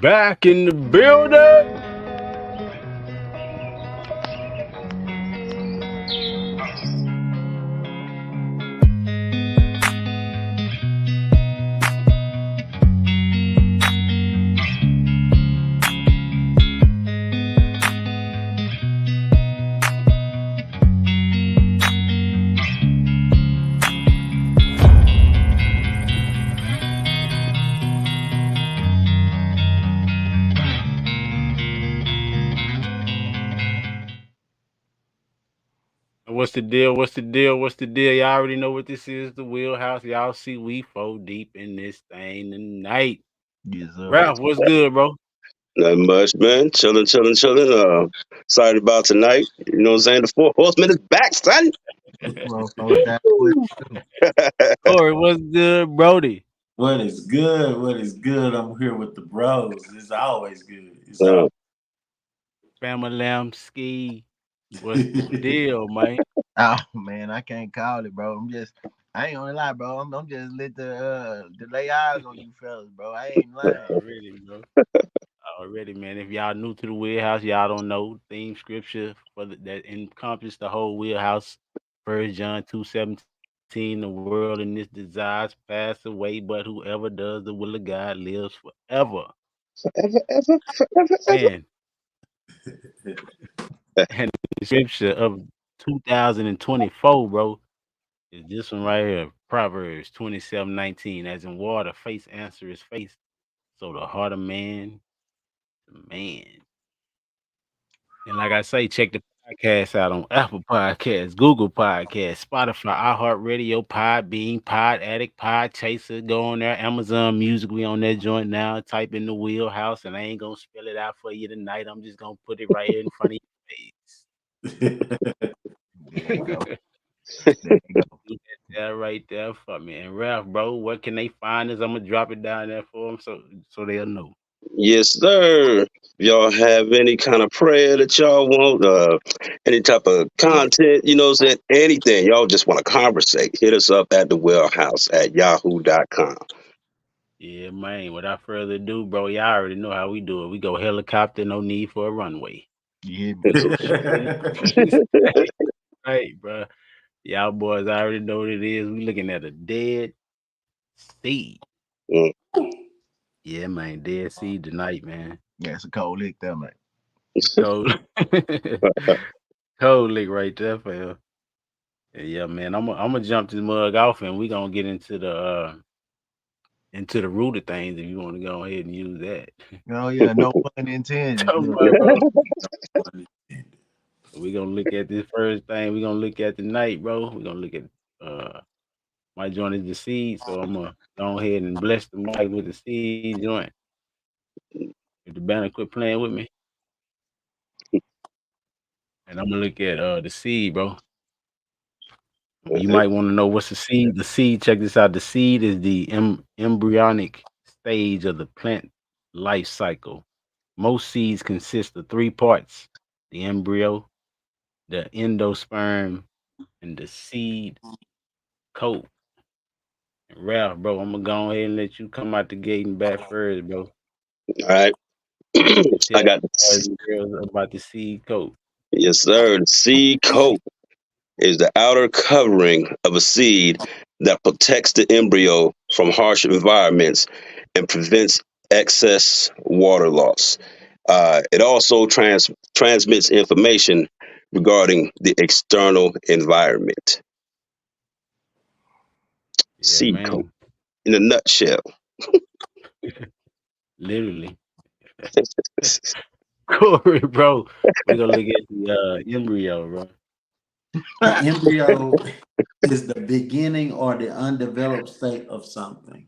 Back in the building. What's the deal? What's the deal? What's the deal? Y'all already know what this is. The wheelhouse. Y'all see we four deep in this thing tonight. Yes, sir. Ralph, what's good, bro? Nothing much, man. Chilling, chilling, chilling. Excited about tonight. You know what I'm saying? The four horsemen is back, son. Motherfucker down with too. Corey, what's good, Brody? What is good? What is good? I'm here with the bros. It's always good. It's Uh, all Ski. What's the deal, man? Oh man, I can't call it, bro. I ain't gonna lie, bro. I'm just lit to lay eyes on you fellas, bro. I ain't lying. Already, bro. Already, man. If y'all new to the wheelhouse, y'all don't know theme scripture that encompass the whole wheelhouse. First John 2:17. The world and its desires pass away, but whoever does the will of God lives forever. forever, ever, forever, ever. Man, and the scripture of 2024, bro, is this one right here. Proverbs 27:19. As in water, face answers face. So the heart of man. And like I say, check the podcast out on Apple Podcasts, Google Podcasts, Spotify, iHeartRadio, Podbean, Pod Addict, Pod Chaser. Go on there, Amazon Music. We on that joint now. Type in the wheelhouse, and I ain't gonna spell it out for you tonight. I'm just gonna put it right here in front of There you your go. face. There you go. That right there for me. And Ralph, bro, what can they find us? I'm gonna drop it down there for them so they'll know. Yes, sir. If y'all have any kind of prayer that y'all want, any type of content, you know what I'm saying? Anything. Y'all just want to conversate, hit us up at the wellhouse at yahoo.com. Yeah, man. Without further ado, bro, y'all already know how we do it. We go helicopter, no need for a runway. You hear me? Hey, bro. Y'all boys already know what it is. We looking at a dead sea. Mm. Yeah, man. Dead sea tonight, man. Yeah, it's a cold lick there, man. Cold, cold lick right there, fam. Yeah, man. I'm gonna jump this mug off, and we gonna get into the root of things. If you want to go ahead and use that. Oh yeah, no pun intended. Talking Yeah. about, bro. We gonna look at this first thing. We gonna look at tonight, bro. We gonna look at uh my joint is the seed, so I'm gonna go ahead and bless the mic with the seed joint. If the band quit playing with me, and I'm gonna look at the seed, bro. You might want to know what's the seed. The seed, check this out. The seed is the embryonic stage of the plant life cycle. Most seeds consist of three parts: the embryo, the endosperm, and the seed coat. And Ralph, bro, I'm gonna go ahead and let you come out the gate and back first, bro. All right. And tell I the got boys this. and girls about the seed coat. Yes, sir. The seed coat is the outer covering of a seed that protects the embryo from harsh environments and prevents excess water loss. It also transmits information regarding the external environment. Yeah, Seed coat man. in a nutshell. Literally. Corey, bro. We're gonna look at the embryo, bro. the embryo is the beginning or the undeveloped state of something.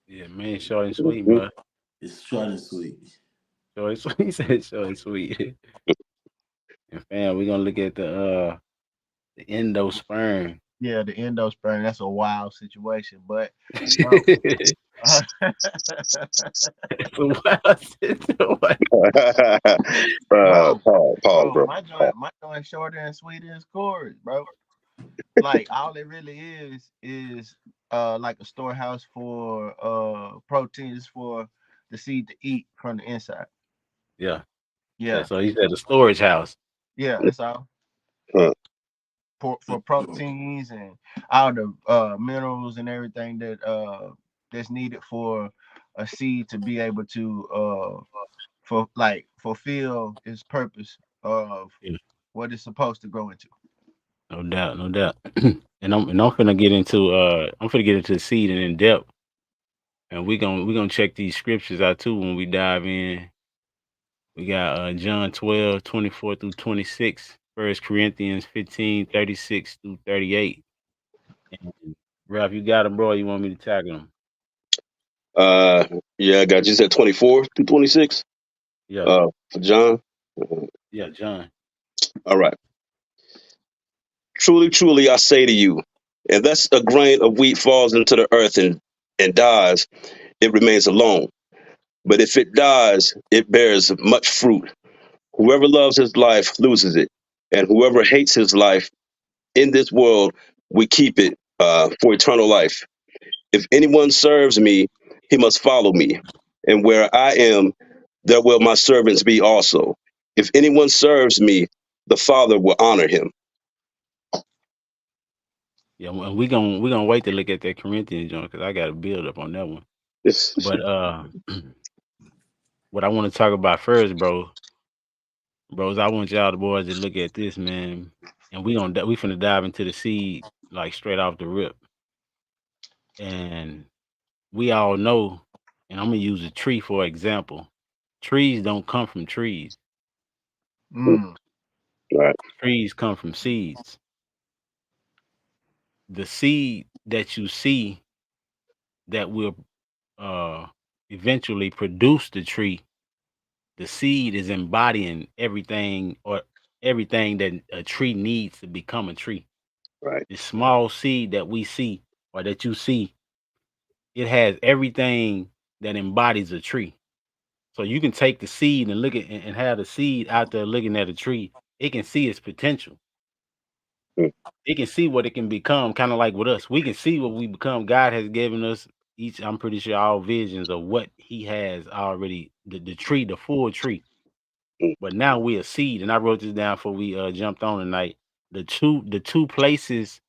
Yeah, man, short and sweet, Mhm. bro. It's short and sweet. Short and sweet. He said short and sweet. And fam, we're gonna look at the endosperm. Yeah, the endosperm, that's a wild situation. But bro, uh, So what I said to what? bro, Pause, bro. my joint shorter and sweeter as Corey's, bro. Like all it really is like a storehouse for proteins for the seed to eat from the inside. Yeah. Yeah, So he said the storage house. yeah, that's all. Huh. For proteins and all the minerals and everything that's needed for a seed to be able to fulfill its purpose of Yeah. what it's supposed to grow into. No doubt, no doubt. and I'm finna get into the seed and in depth. And we gonna check these scriptures out too when we dive in. We got John 12:24 through 26, 1 Corinthians 15:36 through 38. And Ralph, you got them, bro, or you want me to tackle them? Yeah, I got you. Said 24 through 26. Yeah, For John. yeah, John. All right. Truly, truly, I say to you, unless a grain of wheat falls into the earth and dies, it remains alone. But if it dies, it bears much fruit. Whoever loves his life loses it, and whoever hates his life in this world, we keep it for eternal life. If anyone serves me, he must follow me, and where I am, there will my servants be also. If anyone serves me, the Father will honor him. Yeah, and we gonna wait to look at that Corinthians joint because I got to build up on that one. But what I want to talk about first, bros, I want y'all the boys to look at this, man, and we finna dive into the seed like straight off the rip, and we all know, and I'm gonna use a tree for example. Trees don't come from trees. Mm. Right, Trees come from seeds. The seed that you see that will uh eventually produce the tree, the seed is embodying everything that a tree needs to become a tree. right, The small seed that we see or that you see, it has everything that embodies a tree. So you can take the seed and look at and have the seed out there looking at a tree. It can see its potential. mm, It can see what it can become, kind of like with us. We can see what we become. God has given us each, I'm pretty sure, all visions of what He has already, the tree, the full tree. mm, But now we a seed, and I wrote this down before we jumped on tonight. The two places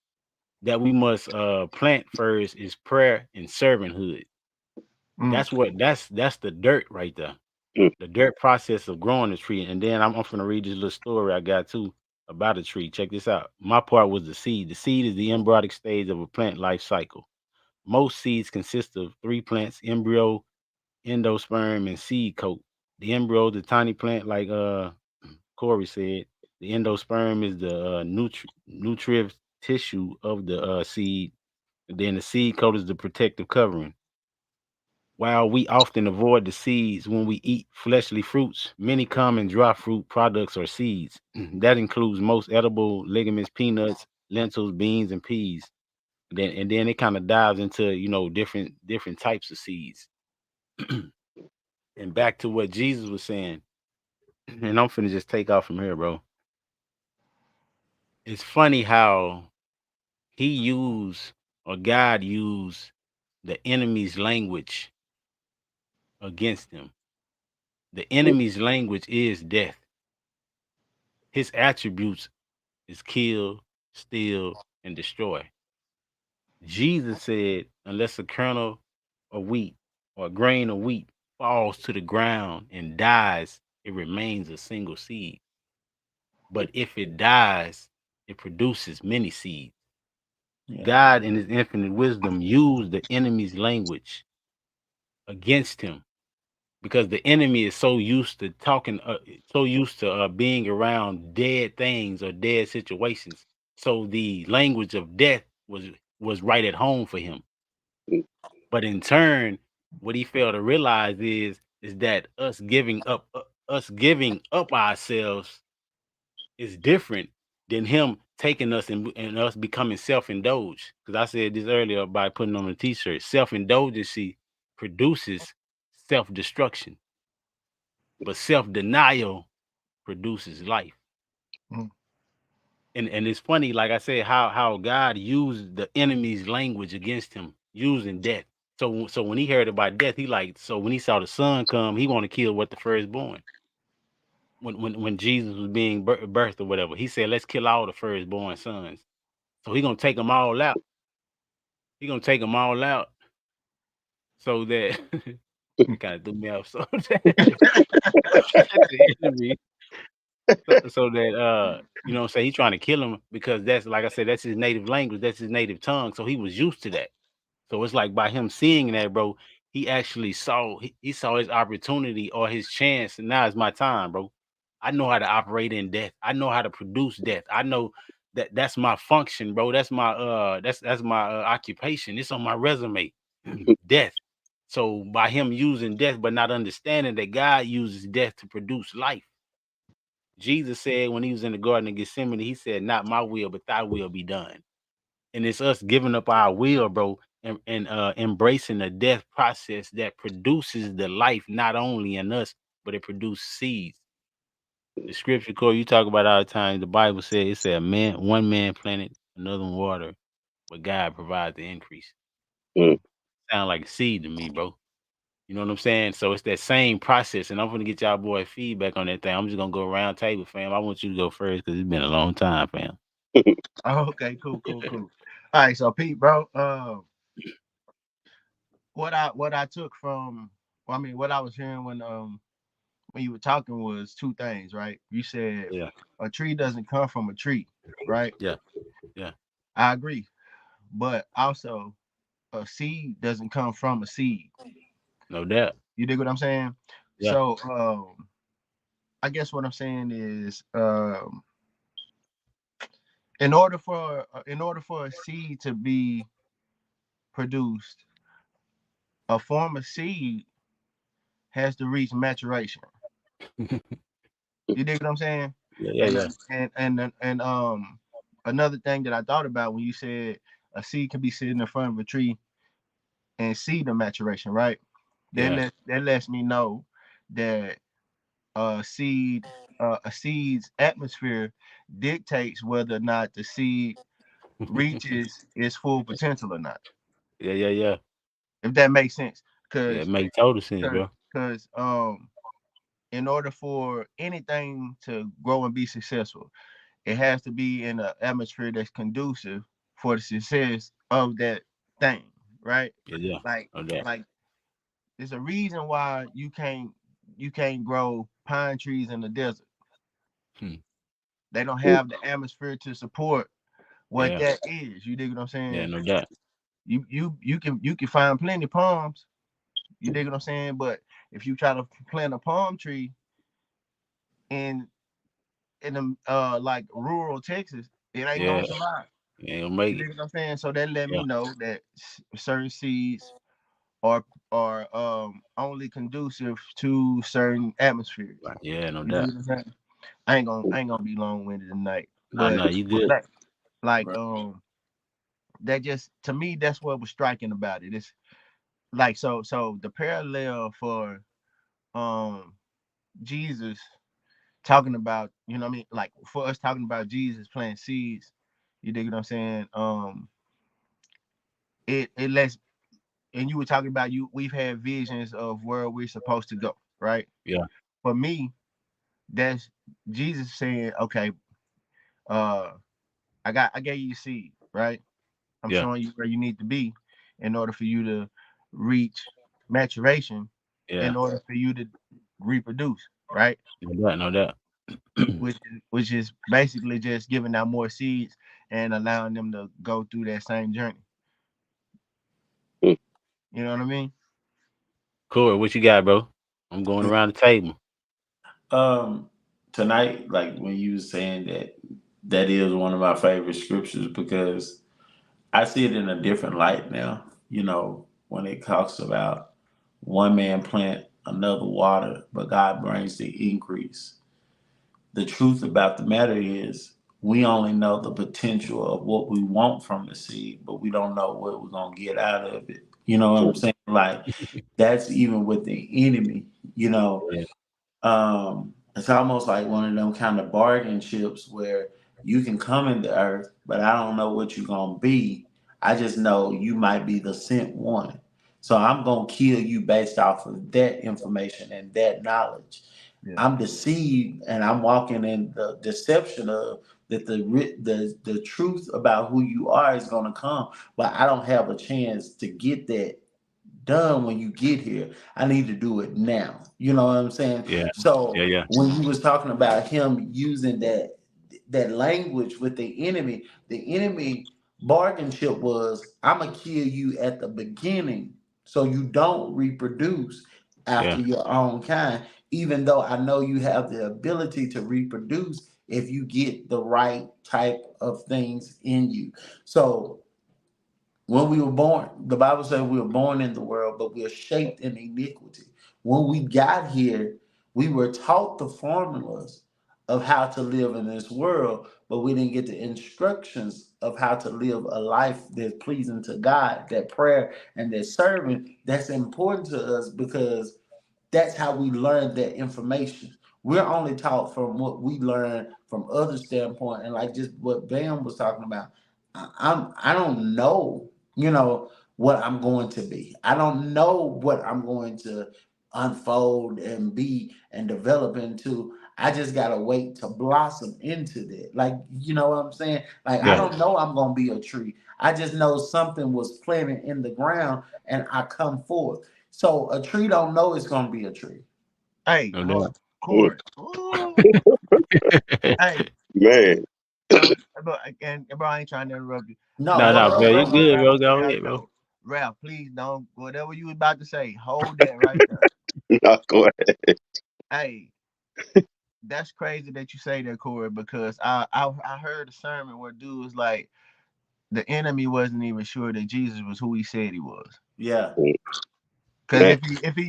that we must plant first is prayer and servanthood. Mm. That's the dirt right there. mm. The dirt process of growing the tree. And then I'm gonna read this little story I got too about a tree. Check this out. My part was the seed. The seed is the embryonic stage of a plant life cycle. Most seeds consist of three plants: embryo, endosperm, and seed coat. The embryo is the tiny plant, like Corey said. The endosperm is the nutritive tissue of the seed. And then the seed coat is the protective covering. While we often avoid the seeds when we eat fleshly fruits, many common dry fruit products are seeds. That includes most edible ligaments, peanuts, lentils, beans, and peas. And then it kind of dives into different types of seeds. And back to what Jesus was saying, and I'm finna just take off from here, bro. It's funny how he used or God used the enemy's language against him. The enemy's language is death. His attributes is kill, steal, and destroy. Jesus said, unless a kernel of wheat or a grain of wheat falls to the ground and dies, it remains a single seed. But if it dies, it produces many seeds. Yeah. God, in his infinite wisdom, used the enemy's language against him because the enemy is so used to being around dead things or dead situations. So the language of death was right at home for him. But in turn, what he failed to realize is that us giving up ourselves is different than him taking us and us becoming self-indulged. Because I said this earlier by putting on a t-shirt. Self-indulgency produces self-destruction, but self-denial produces life. Mm. And it's funny, like I said, how God used the enemy's language against him, using death. So when he heard about death, he like, so when he saw the son come, he want to kill what the firstborn. When Jesus was being birthed or whatever, he said, let's kill all the firstborn sons. So he gonna take them all out. He gonna take them all out so that it kind of threw me off. So that the enemy, so that you know what I'm saying, he trying to kill him because that's, like I said, that's his native language, that's his native tongue. So he was used to that. So it's like by him seeing that, bro, he actually saw he saw his opportunity or his chance, and now it's my time, bro. I know how to operate in death. I know how to produce death. I know that that's my function, bro. That's my that's my occupation. It's on my resume. Death. So by him using death but not understanding that God uses death to produce life. Jesus said when he was in the Garden of Gethsemane, he said, not my will, but thy will be done. And it's us giving up our will, bro, and embracing the death process that produces the life not only in us, but it produces seeds. The scripture core you talk about all the time, the Bible said, it said one man planted, another one water, but God provides the increase. Sound like a seed to me, bro. You know what I'm saying? So it's that same process, and I'm gonna get y'all boy feedback on that thing. I'm just gonna go round table, fam. I want you to go first because it's been a long time, fam. Okay, cool. All right, so Pete, bro, what I took from, well, I mean, what I was hearing when you were talking was two things, right? You said Yeah, a tree doesn't come from a tree, right? yeah. I agree, but also a seed doesn't come from a seed. No doubt. You dig what I'm saying? Yeah. So I guess what I'm saying is in order for a seed to be produced, a form of seed has to reach maturation. You dig what I'm saying? Yeah. And another thing that I thought about when you said a seed can be sitting in front of a tree and see the maturation, right? Yeah. That lets me know that a seed's atmosphere dictates whether or not the seed reaches its full potential or not. Yeah. If that makes sense, Yeah, it because makes total sense, bro. because in order for anything to grow and be successful, it has to be in an atmosphere that's conducive for the success of that thing, right? Yeah. Like No doubt. like there's a reason why you can't grow pine trees in the desert. Hmm. They don't have the atmosphere to support what Yeah. that is. You dig what I'm Yeah, saying? no doubt. You can find plenty of palms. You dig what I'm saying? But if you try to plant a palm tree in the like rural Texas, it ain't Yeah. gonna survive. You ain't gonna You make it. dig what I'm saying? So that let Yeah. me know that certain seeds are only conducive to certain atmospheres. Yeah, no You dig doubt. what I'm saying? I ain't gonna be long winded tonight, Nah, but you good. like that just to me that's what was striking about it. It's like so the parallel for um Jesus talking about, you know what I mean, like for us talking about Jesus planting seeds, you dig what I'm saying? It lets, and you were talking about, we've had visions of where we're supposed to go, right? Yeah. For me, that's Jesus saying, okay, uh I gave you seed, right? I'm Yeah. showing you where you need to be in order for you to reach maturation, Yeah. in order for you to reproduce, right? No doubt. Which is basically just giving out more seeds and allowing them to go through that same journey. You know what I mean? Corey, what you got, bro? I'm going around the table. Tonight, like when you was saying that, that is one of my favorite scriptures because I see it in a different light now. You know, when it talks about one man plant, another water, but God brings the increase. The truth about the matter is we only know the potential of what we want from the seed, but we don't know what we're gonna get out of it. You know what I'm saying? Like that's even with the enemy, you know. Yeah. It's almost like one of them kind of bargain chips where you can come in the earth, but I don't know what you're gonna be. I just know you might be the sent one. So I'm gonna kill you based off of that information and that knowledge. Yeah. I'm deceived and I'm walking in the deception of that the truth about who you are is gonna come, but I don't have a chance to get that done when you get here. I need to do it now. You know what I'm saying? Yeah. So Yeah. when you was talking about him using that language with the enemy bargain chip was, I'm gonna kill you at the beginning so you don't reproduce after Yeah. your own kind, even though I know you have the ability to reproduce if you get the right type of things in you. So when we were born, the Bible says we were born in the world, but we are shaped in iniquity. When we got here, we were taught the formulas of how to live in this world, but we didn't get the instructions of how to live a life that's pleasing to God, that prayer and that serving. That's important to us because that's how we learn that information. We're only taught from what we learn from other standpoint, and like just what Bam was talking about. I don't know, what I'm going to be. I don't know what I'm going to unfold and be and develop into. I just gotta wait to blossom into that. Like, you know what I'm saying? Like, I Yeah. don't know I'm gonna be a tree. I just know something was planted in the ground and I come forth. So a tree don't know it's gonna be a tree. Hey, No hold doubt. on, Corey. Ooh. Hey, Man, bro, I ain't trying to interrupt you. No, No, Hold no, on, bro. go You hold on, good, ahead. Ralph. bro. We Go gotta ahead, bro. go. Ralph, please don't, whatever you was about to say, hold that right there. no, go ahead. Hey, that's crazy that you say that, Corey, because I heard a sermon where dude was like, the enemy wasn't even sure that Jesus was who he said he was. Yeah, Because Man,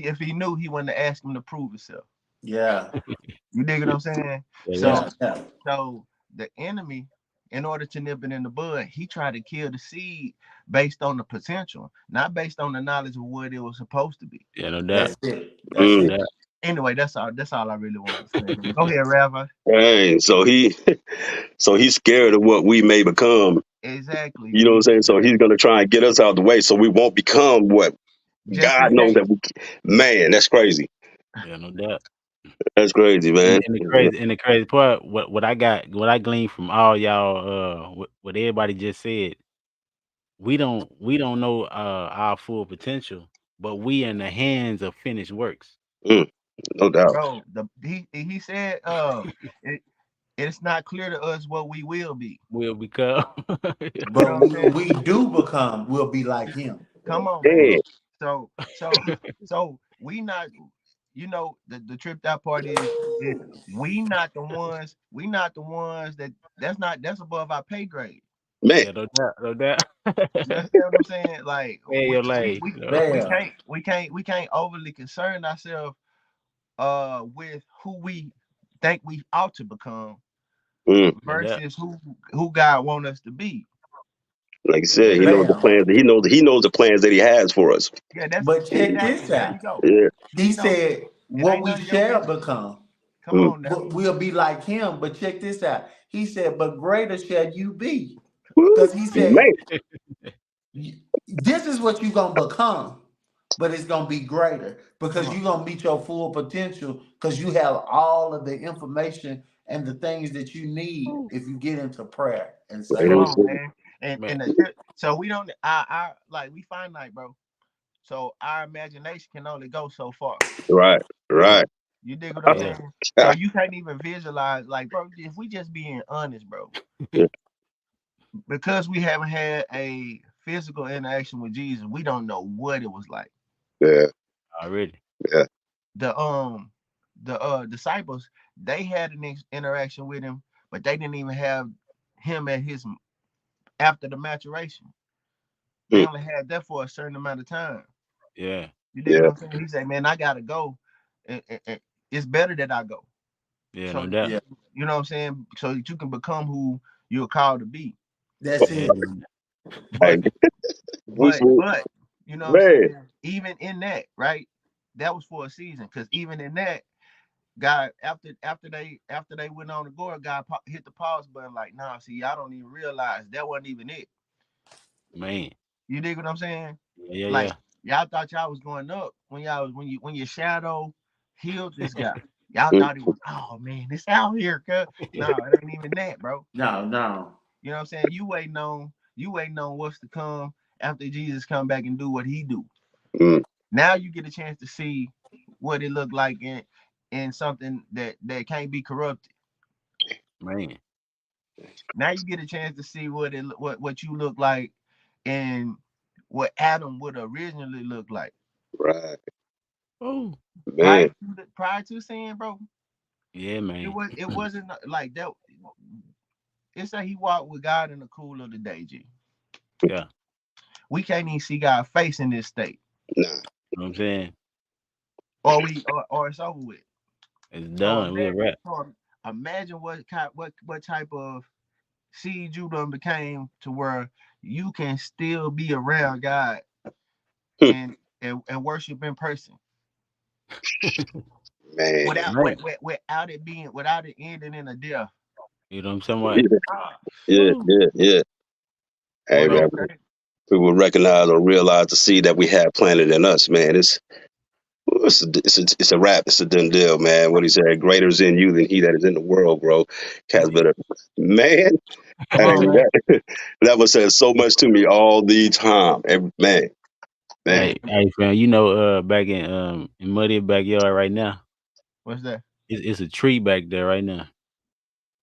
if he knew, he wouldn't have asked him to prove himself. yeah, You dig what I'm saying? Yeah, yeah. So yeah. so the enemy, in order to nip it in the bud, he tried to kill the seed based on the potential, not based on the knowledge of what it was supposed to be. Yeah, no doubt. That's it. That's No mm, it. doubt. Anyway, that's all I really wanted to say. Go ahead, Rav. dang. So he's scared of what we may become. Exactly. You know what I'm saying? So he's gonna try and get us out the way so we won't become what Just in God knows case. that we. Man, that's crazy. Yeah, no doubt. That's crazy, And, man. and the crazy part, what I gleaned from all y'all, what everybody just said, we don't know our full potential, but we in the hands of finished works. Mm, no doubt. Bro, he said it, it's not clear to us what we will be. Will become. You know But what I'm saying? we do become. We'll be like him. Come on, Yeah, man. So we not, the tripped out part is we not the ones that's above our pay grade. man. Yeah, no doubt, no doubt. You understand what I'm saying? Like Man, we your we lane. we, we Bam. can't overly concern ourselves with who we think we ought to become Mm. No doubt, versus who God want us to be. Like I no said, doubt. he knows the Bam. plans. He knows the plans that he has for us. Yeah, that's But check this exactly. There you out. go. Yeah. He So said, it "What ain't we none of your shall business. become, Come Mm. on now. we'll be like him." But check this out. He said, "But greater shall you be," Woo, because he said, man. "This is what you're gonna become." But it's gonna be greater Come because on. you're gonna meet your full potential because you have all of the information and the things that you need if you get into prayer and Right Come on, service. on, son. man. And Man, so we don't I like we finite, bro. So our imagination can only go so far. Right. Right. You dig what I'm yeah, saying? So you can't even visualize, like, bro, if we just being honest, bro, Yeah. because we haven't had a physical interaction with Jesus, we don't know what it was like. Yeah. already. Yeah. The disciples, they had an interaction with him, but they didn't even have him at his after the maturation. They Mm. only had that for a certain amount of time. Yeah, You dig what Yeah. I'm saying? He said, "Man, I gotta go. And it's better that I go. yeah, So no that doubt. Yeah, you know what I'm saying? So that you can become who you're called to be. that's Yeah, it. Hey, But we but sweet. but you know what I'm Man. saying? Even in that, right? That was for a season. Because even in that, God, after they went on to go, God hit the pause button. Like, nah, see, I don't even realize that wasn't even it. man. You dig what I'm saying? Yeah, Like yeah, Y'all thought y'all was going up when your shadow healed this guy. Y'all thought it was, oh man, it's out here, cuz. No, it ain't even that, bro. No. You know what I'm saying? You waiting on what's to come after Jesus come back and do what he do. Mm. Now you get a chance to see what it looked like in something that can't be corrupted. Man. Now you get a chance to see what you look like and what Adam would originally look like. Right. Oh. Man. Prior to sin, bro. Yeah, man. It wasn't like that. It's like he walked with God in the cool of the day, G. Yeah. We can't even see God's face in this state. Nah. You know what I'm saying? Or it's over with. It's So done. We're wrapped. imagine what type of seed you done became to where you can still be around God and worship in person. Man. Without it ending in a death. You know what I'm saying? What? Yeah. Hey, Boy, man. People recognize or realize the seed that we have planted in us, man. It's a wrap. It's a done deal, man. What he said, greater is in you than he that is in the world, bro. Cas better, man. come on, man. That was said so much to me all the time. Man. Hey, fam, you know, back in Muddy backyard right now. What's that? It's a tree back there right now.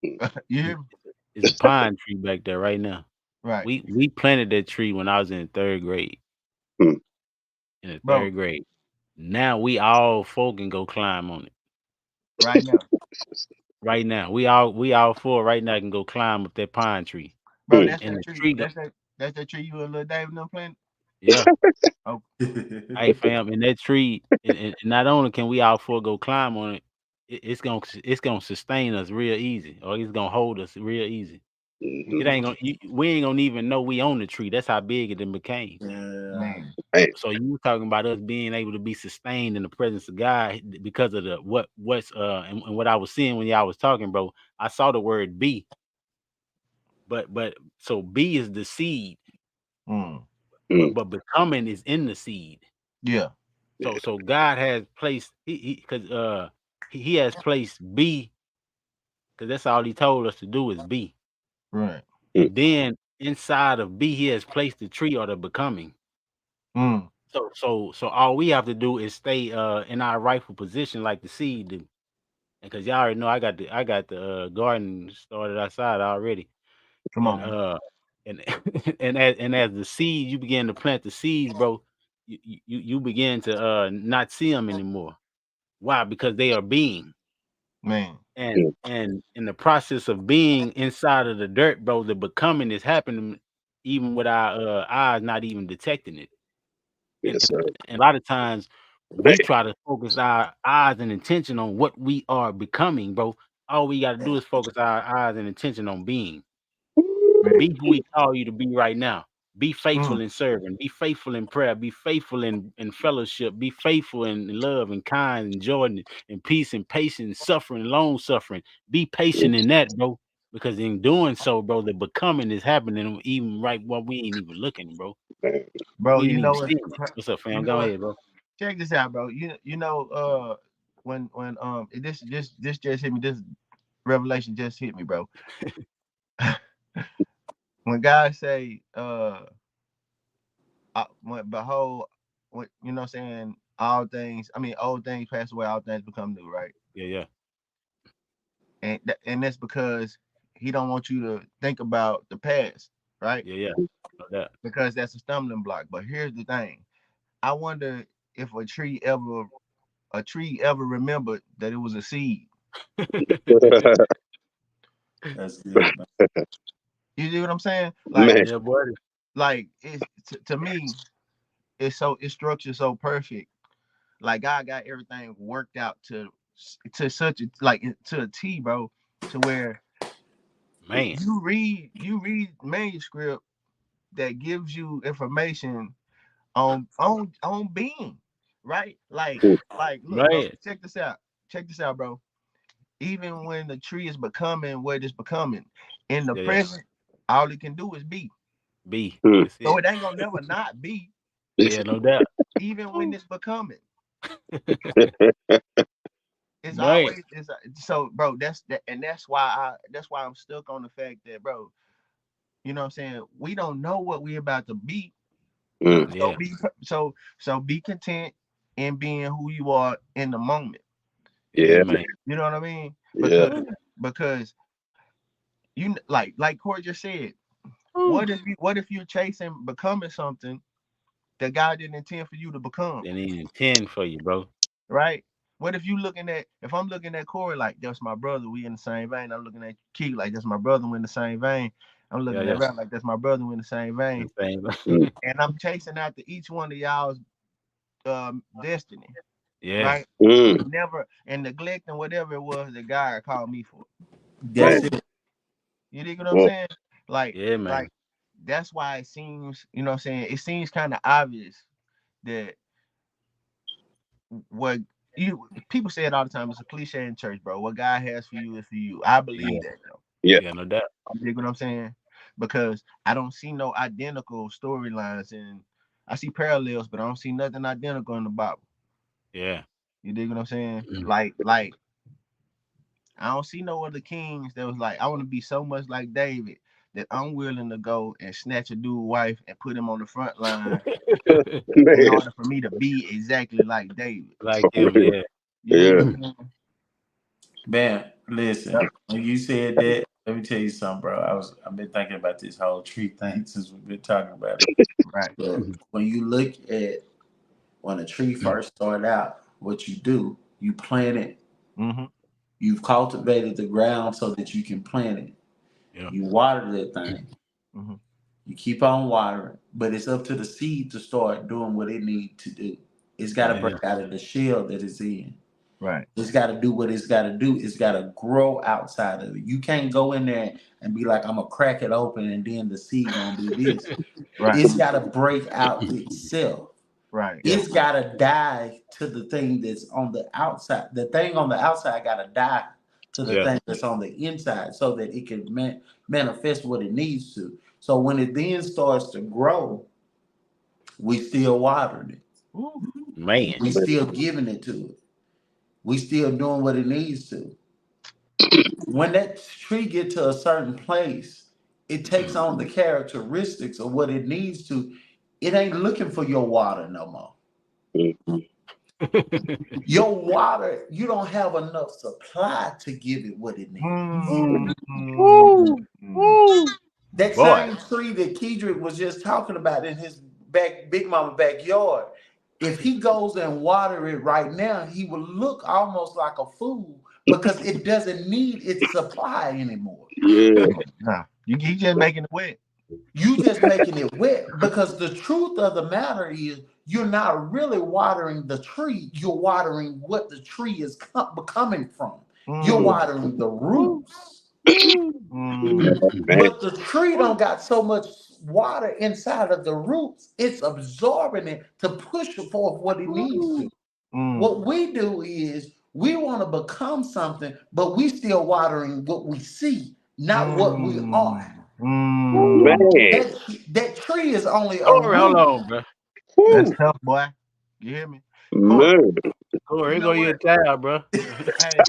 You hear me? It's a pine tree back there right now. Right. We planted that tree when I was in third grade. Hmm. In the third grade. Now we all folk can go climb on it. Right now. Right now. We all four right now can go climb up that pine tree. Bro, that's And that the tree. tree That's that tree you and Lil David them planted? Yeah. Oh. Hey fam, and that tree, and not only can we all four go climb on it, it's gonna sustain us real easy, or it's gonna hold us real easy. Mm-hmm. It ain't gonna we ain't gonna even know we own the tree. That's how big it then became. Man. So you talking about us being able to be sustained in the presence of God because of what's and what I was seeing when y'all was talking, bro. I saw the word be. But so be is the seed. But becoming is in the seed. Yeah. So God has placed he has placed be, because that's all he told us to do is be. Right. And then inside of be, he has placed the tree or the becoming. So all we have to do is stay in our rightful position like the seed do. Because y'all already know I got the garden started outside already. Come on. And as the seed, you begin to plant the seeds, bro, you begin to not see them anymore. Why? Because they are being. Man. And in the process of being inside of the dirt, bro, the becoming is happening even with our eyes not even detecting it. Yes, sir. And a lot of times we try to focus our eyes and attention on what we are becoming, bro. All we got to do is focus our eyes and attention on being. Be who we call you to be right now. Be faithful in serving. Be faithful in prayer. Be faithful in fellowship. Be faithful in love and kind and joy and peace and patience, suffering, long suffering. Be patient in that, bro. Because in doing so, bro, the becoming is happening even right while we ain't even looking, bro. Bro, We ain't you even know what? seeing it. What's up, fam? Go ahead, bro. Check this out, bro. You know, when this just hit me. This revelation just hit me, bro. When God say, behold, what you know, what I'm saying all things. I mean, old things pass away, all things become new, right? Yeah. And that's because He don't want you to think about the past, right? Yeah. No doubt. Because that's a stumbling block. But here's the thing: I wonder if a tree ever remembered that it was a seed. That's good, man. You see what I'm saying? Man. Yeah, boy. Like it's to me, it's structured so perfect. Like God got everything worked out to such to a T, bro, to where Man. you read manuscript that gives you information on being, right? Like look, bro, Man. check this out, bro. Even when the tree is becoming what it's becoming, in the present, all it can do is be. Be. Mm. That's it. So it ain't gonna never not be. Yeah, no doubt. even when it's becoming. It's Right. always so, bro. That's why I'm stuck on the fact that, bro. You know what I'm saying? We don't know what we about to be. Mm. So Yeah. be content in being who you are in the moment. Yeah, Yeah. man. You know what I mean? Yeah. Because you like Corey just said. Woo. What if you're chasing becoming something that God didn't intend for you to become? They need 10 for you, bro. Right? What if if I'm looking at Corey like that's my brother, we in the same vein. I'm looking at Keith like that's my brother, we in the same vein. I'm Yeah, looking yeah. at Rap like that's my brother, we in the same vein. The same. Mm. And I'm chasing after each one of y'all's destiny, Yeah. right? Mm. Never and neglecting whatever it was that God called me for. That's Man. it. You dig what I'm Well, saying? Yeah, man. Like that's why it seems, you know what I'm saying? It seems kind of obvious that what people say it all the time. It's a cliche in church, bro. What God has for you is for you. I believe Yeah. that, though. yeah. Yeah, no doubt. You dig what I'm saying? Because I don't see no identical storylines, and I see parallels, but I don't see nothing identical in the Bible. Yeah. You dig what I'm saying? Mm. Like I don't see no other kings that was like, I want to be so much like David that I'm willing to go and snatch a dude's wife and put him on the front line in Man. order for me to be exactly like David. Like For him, real. yeah. You dig what Yeah. I'm saying? Man, listen, Yep. when you said that, let me tell you something, bro. I've been thinking about this whole tree thing since we've been talking about it. Right. But when you look at when a tree first started out, what you do, you plant it. Mm-hmm. You've cultivated the ground so that you can plant it. Yeah. You water that thing. Mm-hmm. You keep on watering, but it's up to the seed to start doing what it needs to do. It's got to Yeah. break out of the shell that it's in. Right. It's got to do what it's got to do. It's got to grow outside of it. You can't go in there and be like, I'm going to crack it open and then the seed going to do this. Right. It's got to break out itself. Right. Yeah. It's got to die to the thing that's on the outside. The thing on the outside got to die to the Yeah. thing that's on the inside so that it can manifest what it needs to. So when it then starts to grow, we still watering it. Ooh. Man. We still giving it to it. We still doing what it needs to. When that tree get to a certain place, it takes on the characteristics of what it needs to. It ain't looking for your water no more. Mm. Your water, you don't have enough supply to give it what it needs. Woo. Mm. Woo. That Boy. same tree that Kedrick was just talking about in his big mama backyard, if he goes and water it right now, he will look almost like a fool because it doesn't need its supply anymore. Yeah. Nah. You just making it wet. You just making it wet because the truth of the matter is you're not really watering the tree. You're watering what the tree is becoming from. You're Mm. watering the Woo. roots. Woo. Mm. Man. But the tree don't got so much water inside of the roots, it's absorbing it to push forth what it needs to. Mm. What we do is we want to become something, but we still watering what we see, not what we are. Man. Mm. That tree is only a Corey, hold root. on, bro. That's Woo. tough, boy. You hear me? Corey, Man. Corey, you here know go your what? child, bro. Hey,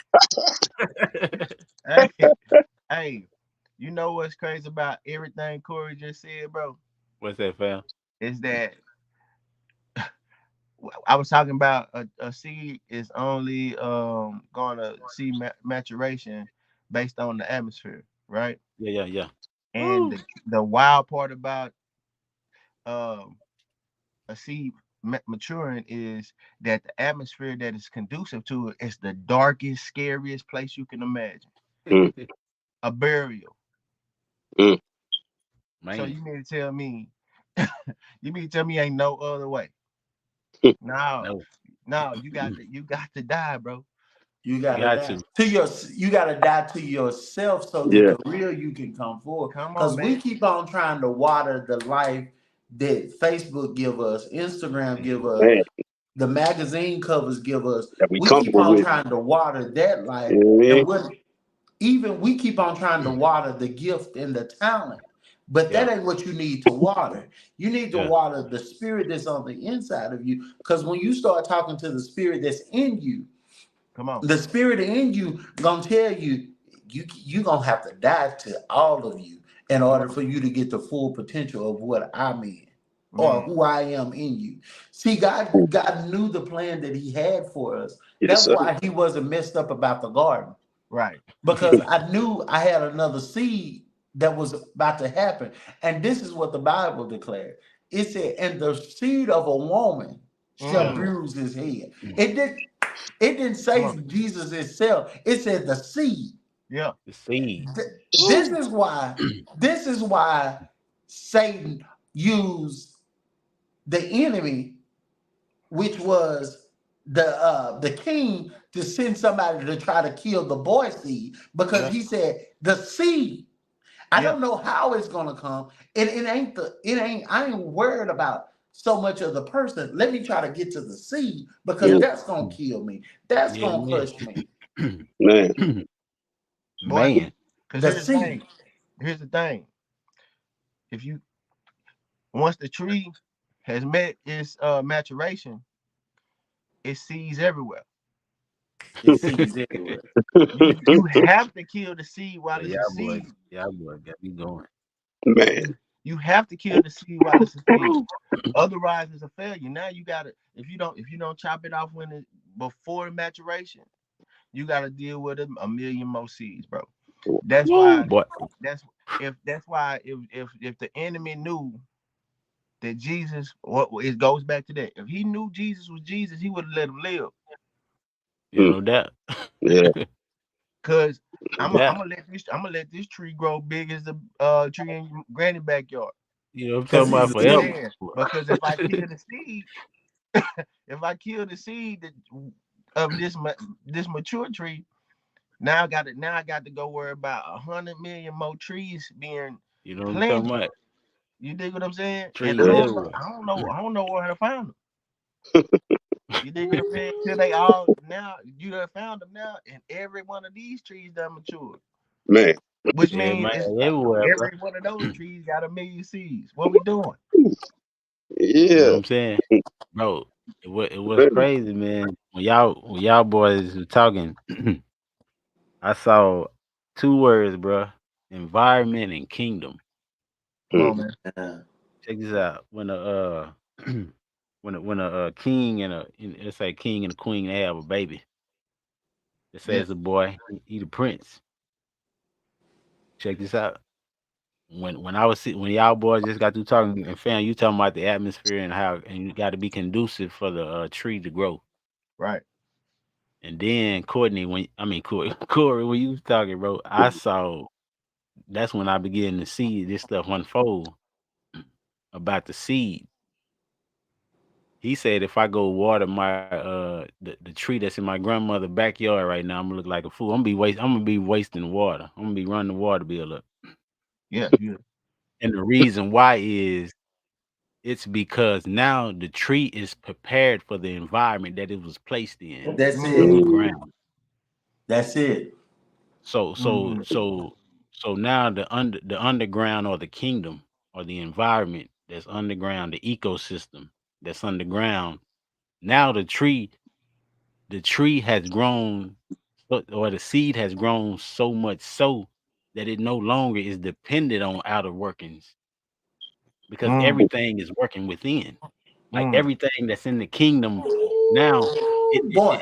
hey, hey. You know what's crazy about everything Corey just said, bro? What's that, fam? Is that I was talking about a seed is only gonna see maturation based on the atmosphere, right? Yeah, yeah, yeah. And Woo. the wild part about um a seed maturing is that the atmosphere that is conducive to it is the darkest, scariest place you can imagine. Mm. A burial. Mm. So Man. you mean to tell me, you mean to tell me ain't no other way? No, No. no, you got to die, bro. You gotta Got die to. to your. You gotta die to yourself so that Yeah. the real you can come forward. Come on, Because we man. keep on trying to water the life that Facebook give us, Instagram give us, Man. the magazine covers give us. That we We keep comfortable on with. trying to water that life, Yeah. and when even we keep on trying to water the gift and the talent, But Yeah. that ain't what you need to water. You need to Yeah. water the spirit that's on the inside of you. Because when you start talking to the spirit that's in you, Come on. the spirit in you gonna tell you you gonna have to die to all of you in order for you to get the full potential of what I'm in or Mm. who I am in you. See, God knew the plan that He had for us. Yes, That's sir. why He wasn't messed up about the garden, Right. because I knew I had another seed that was about to happen. And this is what the Bible declared. It said, "And the seed of a woman shall Yeah. Mm. bruise his head." It didn't Come say on. Jesus itself. It said the seed. Yeah. The seed. This is why Satan used the enemy, which was the king, to send somebody to try to kill the boy seed, because Yeah. he said the seed. I Yeah. don't know how it's gonna come. I ain't worried about so much of the person. Let me try to get to the seed, because Mm, that's gonna kill me. That's Yeah, gonna yeah. crush me. man. Boy, Man. because The here's the thing. seed. Here's the thing. If you once the tree has met its maturation, it seeds everywhere. It seeds everywhere. You have to kill the seed while Yeah, it's a seed. y'all boy got me going. Man. You have to kill the seed while it's a seed. Otherwise, it's a failure. Now you gotta if you don't chop it off when it before maturation, you gotta deal with a million more seeds, bro. That's Woo, why boy. that's why if the enemy knew that Jesus, what it goes back to that. If he knew Jesus was Jesus, he would have let him live. You know that. Yeah. Cause No I'm doubt. gonna let this tree grow big as the tree in your granny backyard. You know what I'm Because talking You know about he's what I'm a forever. seed. saying? Because if I kill the seed, if I kill the seed of this mature tree, now I got to go worry about 100 million more trees being You know what I'm talking planted. about? You dig what I'm saying? And Trees Yeah. everywhere. I don't know where to find them. You dig what I'm saying? Till they all now you done found them now, and every one of these trees done matured, Man. which Yeah, means man, it's everywhere, bro. every one of those trees got a million seeds. What we doing? You know what Yeah. I'm saying? Bro, it was crazy, man. When y'all boys were talking, I saw two words, bro. Environment and kingdom. Come on, man. Yeah. Check this out. When a when a king let's say king and a queen, they have a baby. It Yeah. says the boy, he the prince. Check this out. When y'all boys just got through talking, and fam, you talking about the atmosphere and how and you got to be conducive for the tree to grow. Right. And then Courtney, Corey, when you was talking, bro, I saw that's when I began to see this stuff unfold about the seed. He said if I go water the tree that's in my grandmother backyard right now, I'm gonna look like a fool. I'm gonna be wasting water. I'm gonna be running the water bill up. Yeah. Yeah. And the reason why is it's because now the tree is prepared for the environment that it was placed in, That's which is it. the Mm, ground. That's it. So so mm, so so now the underground or the kingdom or the environment that's underground, the ecosystem that's underground. Now the tree has grown or the seed has grown so much so that it no longer is dependent on outer workings because mm, everything is working within. Like mm, everything that's in the kingdom now, Boy.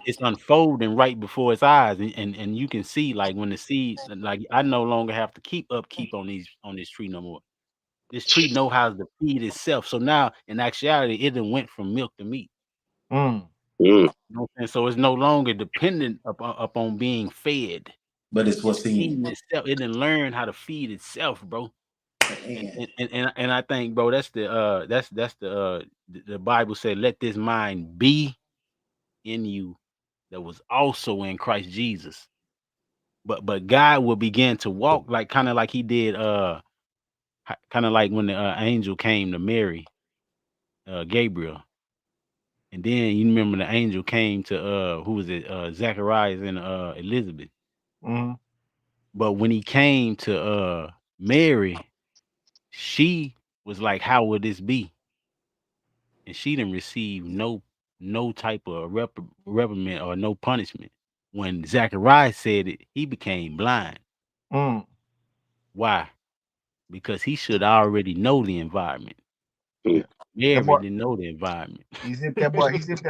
it's unfolding right before its eyes, and you can see like when the seed, like I no longer have to keep upkeep on this tree no more. This tree know how to feed itself. So now, in actuality, it done went from milk to meat. mm, Mm. You know what I'm saying? So it's no longer dependent upon being fed. But it's It's what's in. feeding itself. It done learn how to feed itself, bro. And And and I think, bro, that's the Bible said, let this mind be in you that was also in Christ Jesus. But God will begin to walk like kind of like he did kind of like when the angel came to Mary, Gabriel. And then you remember the angel came to who was it? Zacharias and Elizabeth. mm, But when he came to Mary, she was like, "How would this be?" And she didn't receive no type of reprimand or no punishment. When Zacharias said it, he became blind. Mm. Why? Because he should already know the environment. Yeah. That Mary boy, didn't know the environment. he zipped that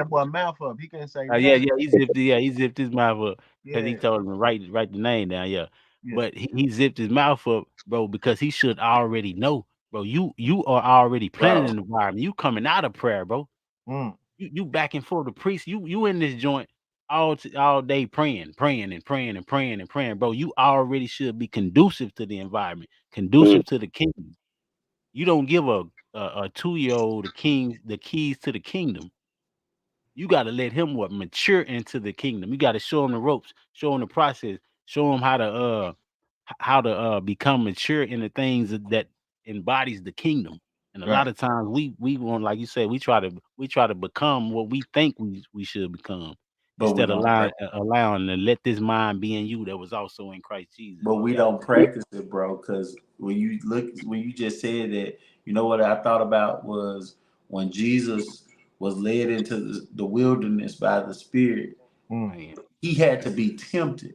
boy mouth up. He couldn't say Yeah, nothing. he zipped his mouth up because he Yeah, told him to write the name down. Yeah, yeah. but he zipped his mouth up, bro, because he should already know, bro. You are already planning Bro, an environment. You coming out of prayer, bro. Mm. You back and forth the priest. You in this joint all day praying, praying and praying and praying and praying, bro. You already should be conducive to the environment, Mm. conducive to the kingdom. You don't give a 2-year-old the keys to the kingdom. You got to let him mature into the kingdom. You got to show him the ropes, show him the process, show him how to become mature in the things that embodies the kingdom. And a lot Right. of times we want, like you said, we try to become what we think we should become but we instead of don't allowing to let this mind be in you that was also in Christ Jesus. but we Yeah. don't practice it, bro. Because when you just said that, you know what I thought about was when Jesus was led into the wilderness by the Spirit, Mm. Man. he had to be tempted.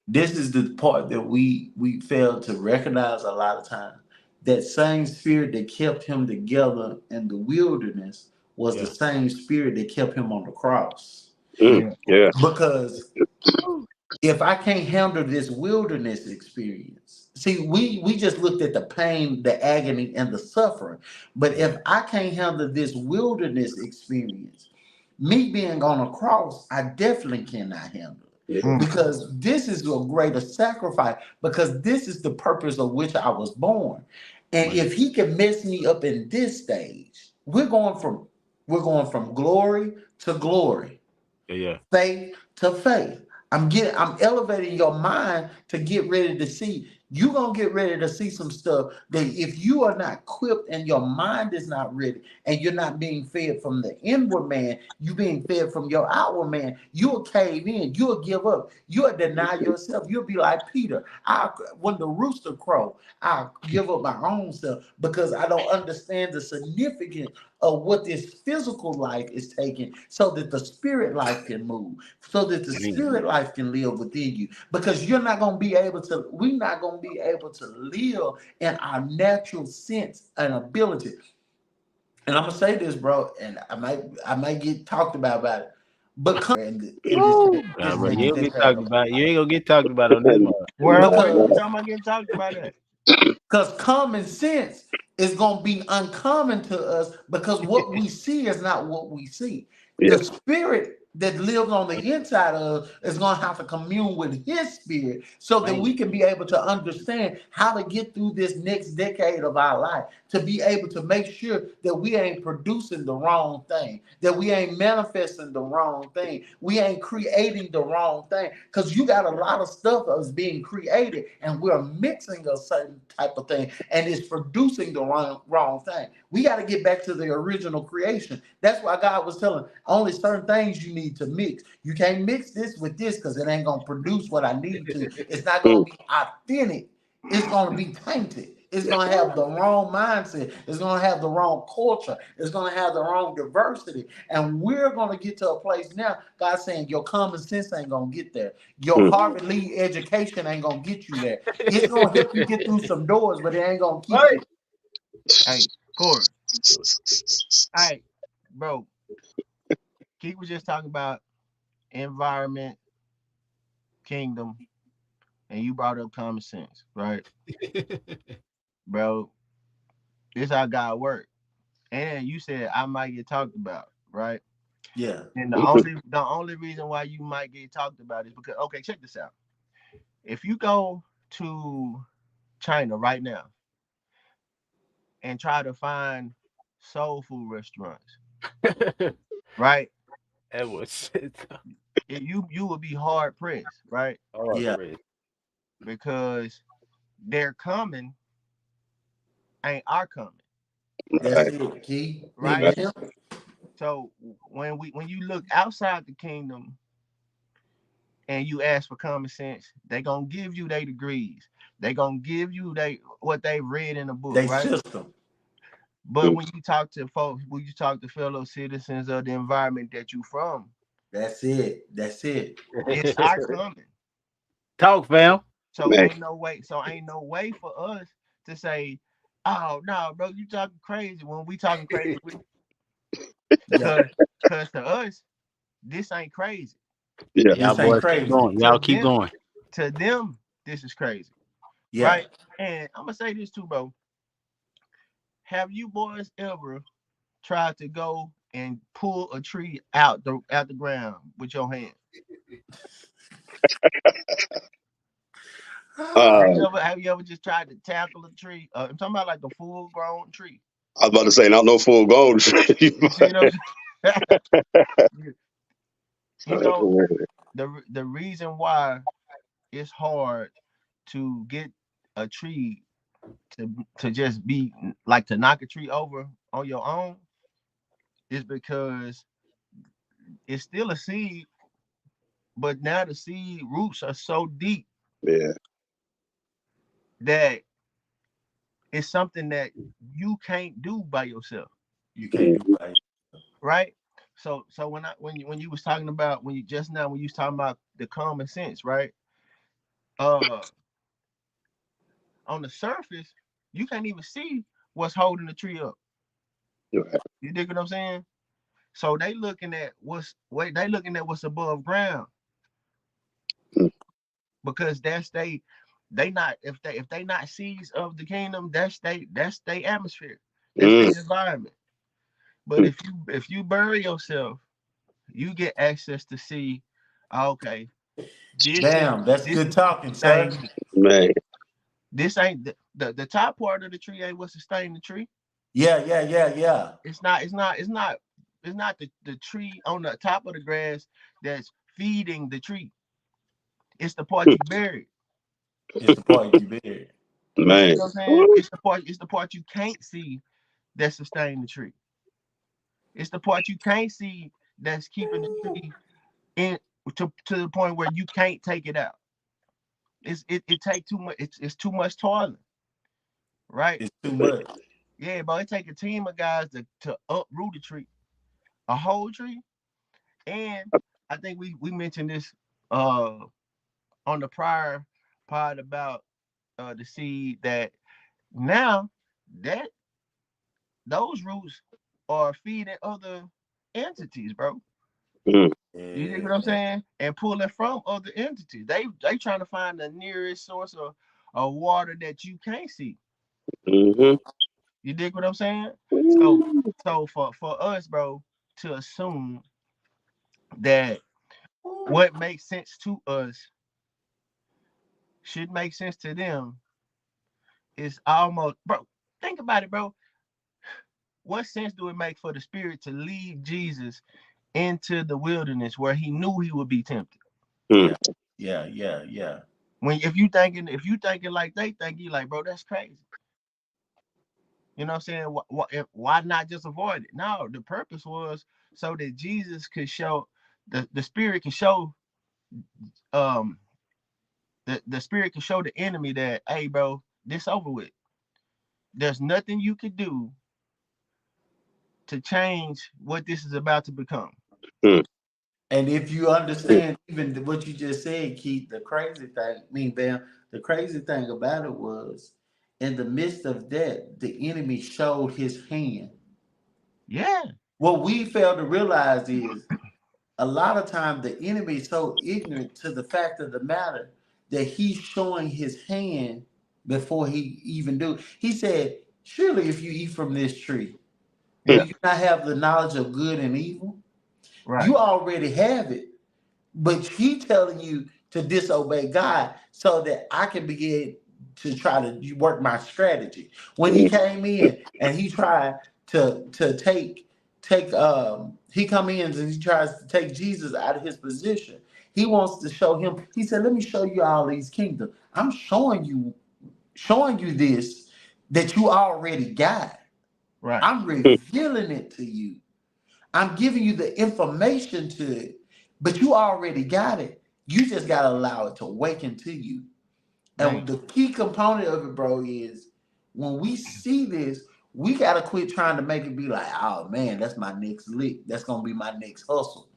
This is the part that we fail to recognize a lot of times. That same spirit that kept him together in the wilderness was the Yeah. same spirit that kept him on the cross. Mm. Yeah. Yeah. Because if I can't handle this wilderness experience, see, we just looked at the pain, the agony, and the suffering. But if I can't handle this wilderness experience, me being on a cross, I definitely cannot handle it. Yeah. Mm. Because this is a greater sacrifice, because this is the purpose of which I was born. And Right. if he can mess me up in this stage, we're going from glory to glory, Yeah. faith to faith. I'm elevating your mind to get ready to see. You're gonna get ready to see some stuff that if you are not equipped and your mind is not ready and you're not being fed from the inward man, you being fed from your outward man, you'll cave in, you'll give up, you'll deny yourself, you'll be like Peter. When the rooster crow, I'll give up my own self because I don't understand the significance of what this physical life is taking so that the spirit life can move, so that the Amen. spirit life can live within you. Because we're not going to be able to live in our natural sense and ability. And I'm gonna say this, bro, and I might get talked about it. But come in Nah, this bro, next you don't get decade talked of about. our You life. ain't gonna get talked about on this one. Where Because you talking about getting talked about that? Because common sense is going to be uncommon to us because what we see is not what we see. Yeah. The spirit that lives on the inside of us is going to have to commune with his spirit so that we Man. can be able to understand how to get through this next decade of our life, to be able to make sure that we ain't producing the wrong thing, that we ain't manifesting the wrong thing, we ain't creating the wrong thing. Because you got a lot of stuff that's being created and we're mixing a certain type of thing and it's producing the wrong thing. We got to get back to the original creation. That's why God was telling only certain things you need to mix. You can't mix this with this because it ain't going to produce what I need to. It's not going Mm. to be authentic. It's going to be tainted. It's going to have the wrong mindset. It's going to have the wrong culture. It's going to have the wrong diversity. And we're going to get to a place now, God saying your common sense ain't going to get there. Your Mm. Harvard Lee education ain't going to get you there. It's going to help you get through some doors, but it ain't going to keep you. Hey, Corey. Hey, bro. Keith was just talking about environment, kingdom, and you brought up common sense, right? Bro, this how God work. And you said I might get talked about, right? Yeah. And the only reason why you might get talked about is because, okay, check this out. If you go to China right now and try to find soul food restaurants, right? That was You will be hard pressed, right? hard, Yeah. Fred. Because their coming ain't our coming, That's it, Key. right? Hit him. So when you look outside the kingdom, and you ask for common sense, they gonna give you their degrees. They gonna give you what they read in the book, They right? system. But when you talk to folks, when you talk to fellow citizens of the environment that you from, That's it. That's it. it's our coming. Talk, fam. So Man, ain't no way. So ain't no way for us to say, "Oh no, bro, you talking crazy." When we talking crazy, Yeah. cause to us, this ain't crazy. yeah. Y'all This ain't boys keep crazy. going. To Y'all keep them, going. to them, this is crazy, Yeah. right? And I'm gonna say this too, bro. Have you boys ever tried to go and pull a tree out the ground with your hand? Uh, Have you ever just tried to tackle a tree? I'm talking about like a full grown tree. I was about to say, not no full gold. You see what I'm saying? you, you know the reason why it's hard to get a tree to just be like to knock a tree over on your own is because it's still a seed, but now the seed roots are so deep Yeah. that it's something that you can't do by yourself, You can't do right. right? So when you was talking about when you just now when you was talking about the common sense, right? Uh, on the surface, you can't even see what's holding the tree up. Right. You dig what I'm saying? So they looking at what's above ground Mm, because they not if they not seeds of the kingdom, that's they atmosphere, that's mm, their environment. But mm. if you bury yourself, you get access to see, okay, this is Bam. That's this good talking, sir. sustain me. Man. This ain't the top part of the tree ain't what sustain the tree. Yeah, yeah, yeah, yeah. It's not the tree on the top of the grass that's feeding the tree. It's the part Mm, you buried. It's the part you buried. You dig man. what I'm saying? Woo. It's the part you can't see that sustain the tree. It's the part you can't see that's keeping the tree in to the point where you can't take it out. It take too much. It's too much toiling, right? It's too much. Yeah, but it take a team of guys to uproot a tree, a whole tree. And I think we mentioned this uh on the prior pod about the seed that now that those roots are feeding other entities, bro. Mm, You dig Yeah. what I'm saying? And pulling from other entities. They trying to find the nearest source of water that you can't see. mm-hmm. You dig what I'm saying? So Ooh. so for us, bro, to assume that what makes sense to us should make sense to them is almost, bro. Think about it, bro. What sense do it make for the spirit to lead Jesus into the wilderness where he knew he would be tempted? Mm, Yeah. Yeah. Yeah. Yeah. When if you thinking like they think, you like, bro, that's crazy. You know what I'm saying? Why not just avoid it? No, the purpose was so that Jesus could show the spirit can show um the spirit can show the enemy that, hey, bro, this over with. There's nothing you could do to change what this is about to become. mm, And if you mm, understand even what you just said, Keith, the crazy thing, I mean, Bam, the crazy thing about it was in the midst of that, the enemy showed his hand. Yeah, What we fail to realize is a lot of time the enemy is so ignorant to the fact of the matter that he's showing his hand before he even do. He said, surely if you eat from this tree, do yeah, you not have the knowledge of good and evil? right, You already have it. But he telling you to disobey God so that I can begin to try to work my strategy. When he mm, came in and he tried to take he come in and he tries to take Jesus out of his position. He wants to show him. He said, "Let me show you all these kingdoms. I'm showing you this that you already got. right, I'm mm, revealing it to you. I'm giving you the information to it, but you already got it. You just gotta allow it to awaken to you. And Man, the key component of it, bro, is when we see this, we gotta quit trying to make it be like, oh man, that's my next lick. That's gonna be my next hustle.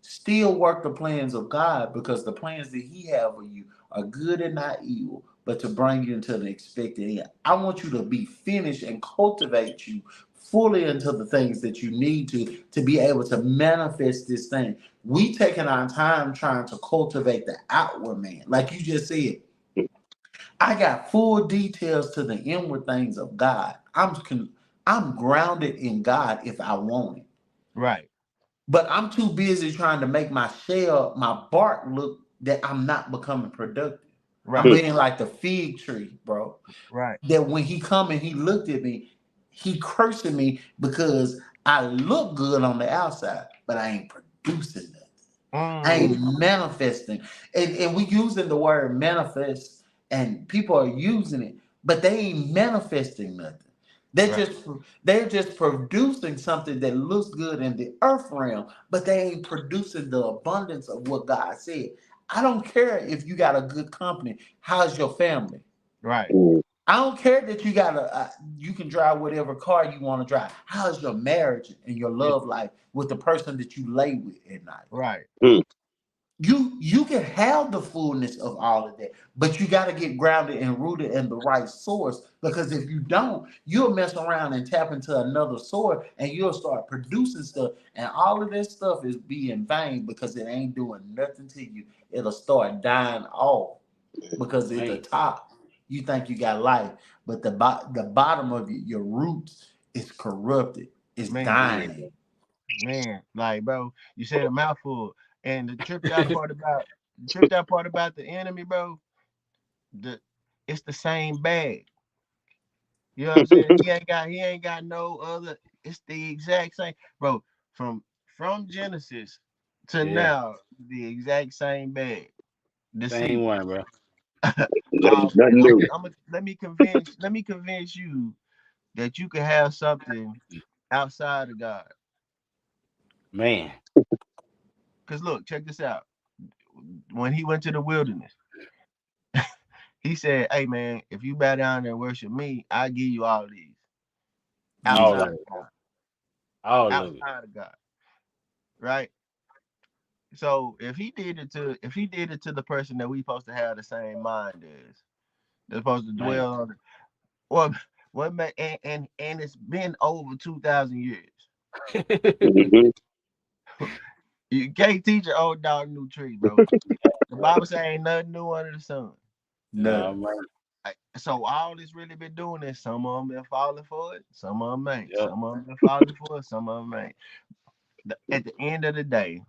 Still work the plans of God, because the plans that He have for you are good and not evil, but to bring you into the expected end. I want you to be finished and cultivate you fully into the things that you need to be able to manifest this thing. We taking our time trying to cultivate the outward man, like you just said. I got full details to the inward things of God. I'm grounded in God if I want it. right, But I'm too busy trying to make my shell, my bark look that I'm not becoming productive. I'm right, being like the fig tree, bro. right. That when he come and he looked at me, he cursing me because I look good on the outside, but I ain't producing nothing. I Mm, ain't manifesting. And we using the word manifest, and people are using it, but they ain't manifesting nothing. They're right, just they're just producing something that looks good in the earth realm, but they ain't producing the abundance of what God said. I don't care if you got a good company. How's your family? right, Mm. I don't care that you got you can drive whatever car you want to drive. How's your marriage and your yeah, love life with the person that you lay with at night? right, Mm. You can have the fullness of all of that, but you got to get grounded and rooted in the right source, because if you don't, you'll mess around and tap into another source, and you'll start producing stuff, and all of this stuff is being vain because it ain't doing nothing to you. It'll start dying off, because at the Man, top you think you got life, but the bottom of your roots is corrupted, it's man, dying. man. Like, bro, you said a mouthful. And the tripped out part about the enemy, bro, the it's the same bag. You know what I'm saying? He ain't got no other. It's the exact same, bro. From from Genesis to yeah, now, the exact same bag. same Deceit. one, bro. Nothing, And nothing new. let me convince you that you can have something outside of God. Man, Cause look, check this out. When he went to the wilderness, he said, "Hey man, if you bow down and worship me, I give you all these Mm. all of outside it, of God, all of it. outside of God, right?" So if he did it to the person that we supposed to have the same mind as, they're supposed to Man, dwell on it. What what man and it's been over 2,000 years. Mhm. You can't teach an old dog new tree, bro. The Bible say ain't nothing new under the sun. no, Nothing. man. So all it's really been doing is some of them been falling for it, some of them ain't. Yep. Some of them been falling for it, some of them ain't. At the end of the day,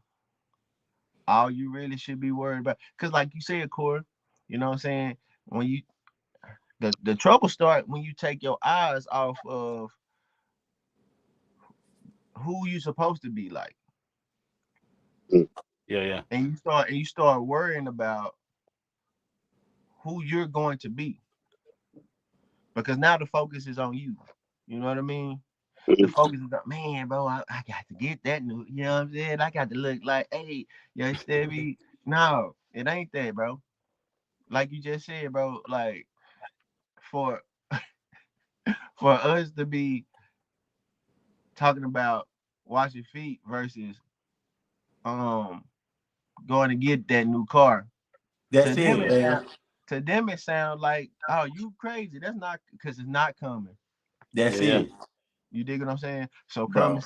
all you really should be worried about, because like you said, Corey, you know what I'm saying? When you the trouble start when you take your eyes off of who you supposed to be like, Mm. Yeah, yeah. and you start worrying about who you're going to be, because now the focus is on you. You know what I mean? The Mhm. focus is on, man, bro. I got to get that new. You know what I'm saying? I got to look like, hey, you understand me? No, it ain't that, bro. Like you just said, bro. Like for for us to be talking about washing feet versus um going to get that new car. To That's them it, it sound man. to them it sound like, oh, you crazy. That's not, because it's not coming. That's Yeah, yeah. it, You dig what I'm saying? So bro.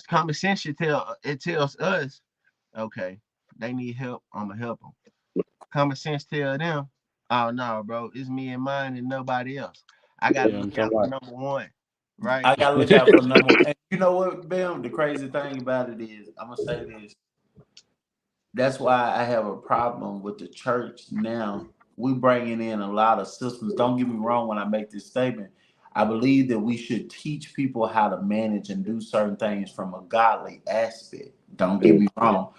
common sense tells us, okay, they need help. I'ma help them. Common sense tell them, oh no, bro, it's me and mine and nobody else. I gotta Yeah, I'm look talking out for about. number one, right? I gotta look out for number one. And you know what, Bam? The crazy thing about it is, I'm gonna say this. That's why I have a problem with the church now. We bringing in a lot of systems. Don't get me wrong when I make this statement. I believe that we should teach people how to manage and do certain things from a godly aspect. Don't get Mm. me wrong.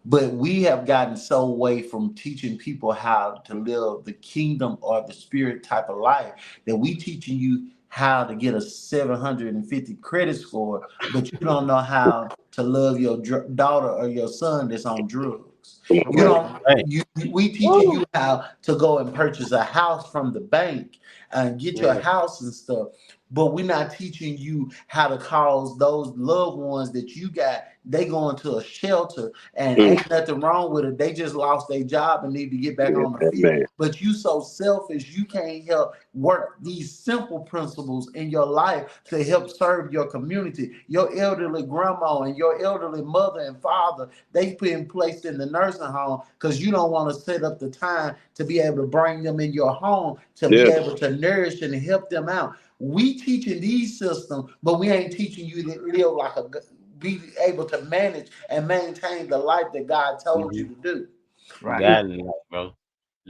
But we have gotten so away from teaching people how to live the kingdom or the spirit type of life that we teaching you how to get a 750 credit score, but you don't know how to love your daughter or your son that's on drugs. books. Come You on, know, Right. we teaching you how to go and purchase a house from the bank and get your Yeah. house and stuff. But we're not teaching you how to cause those loved ones that you got, they going to a shelter and man. ain't nothing wrong with it. They just lost their job and need to get back on the field. Man. But you so selfish, you can't help work these simple principles in your life to help serve your community. Your elderly grandma and your elderly mother and father, they've been placed in the nursing home because you don't want to set up the time to be able to bring them in your home to be Yeah. able to nourish and help them out. We teaching these systems, but we ain't teaching you to live like be able to manage and maintain the life that God told you Mm-hmm. to do. Right. God, bro.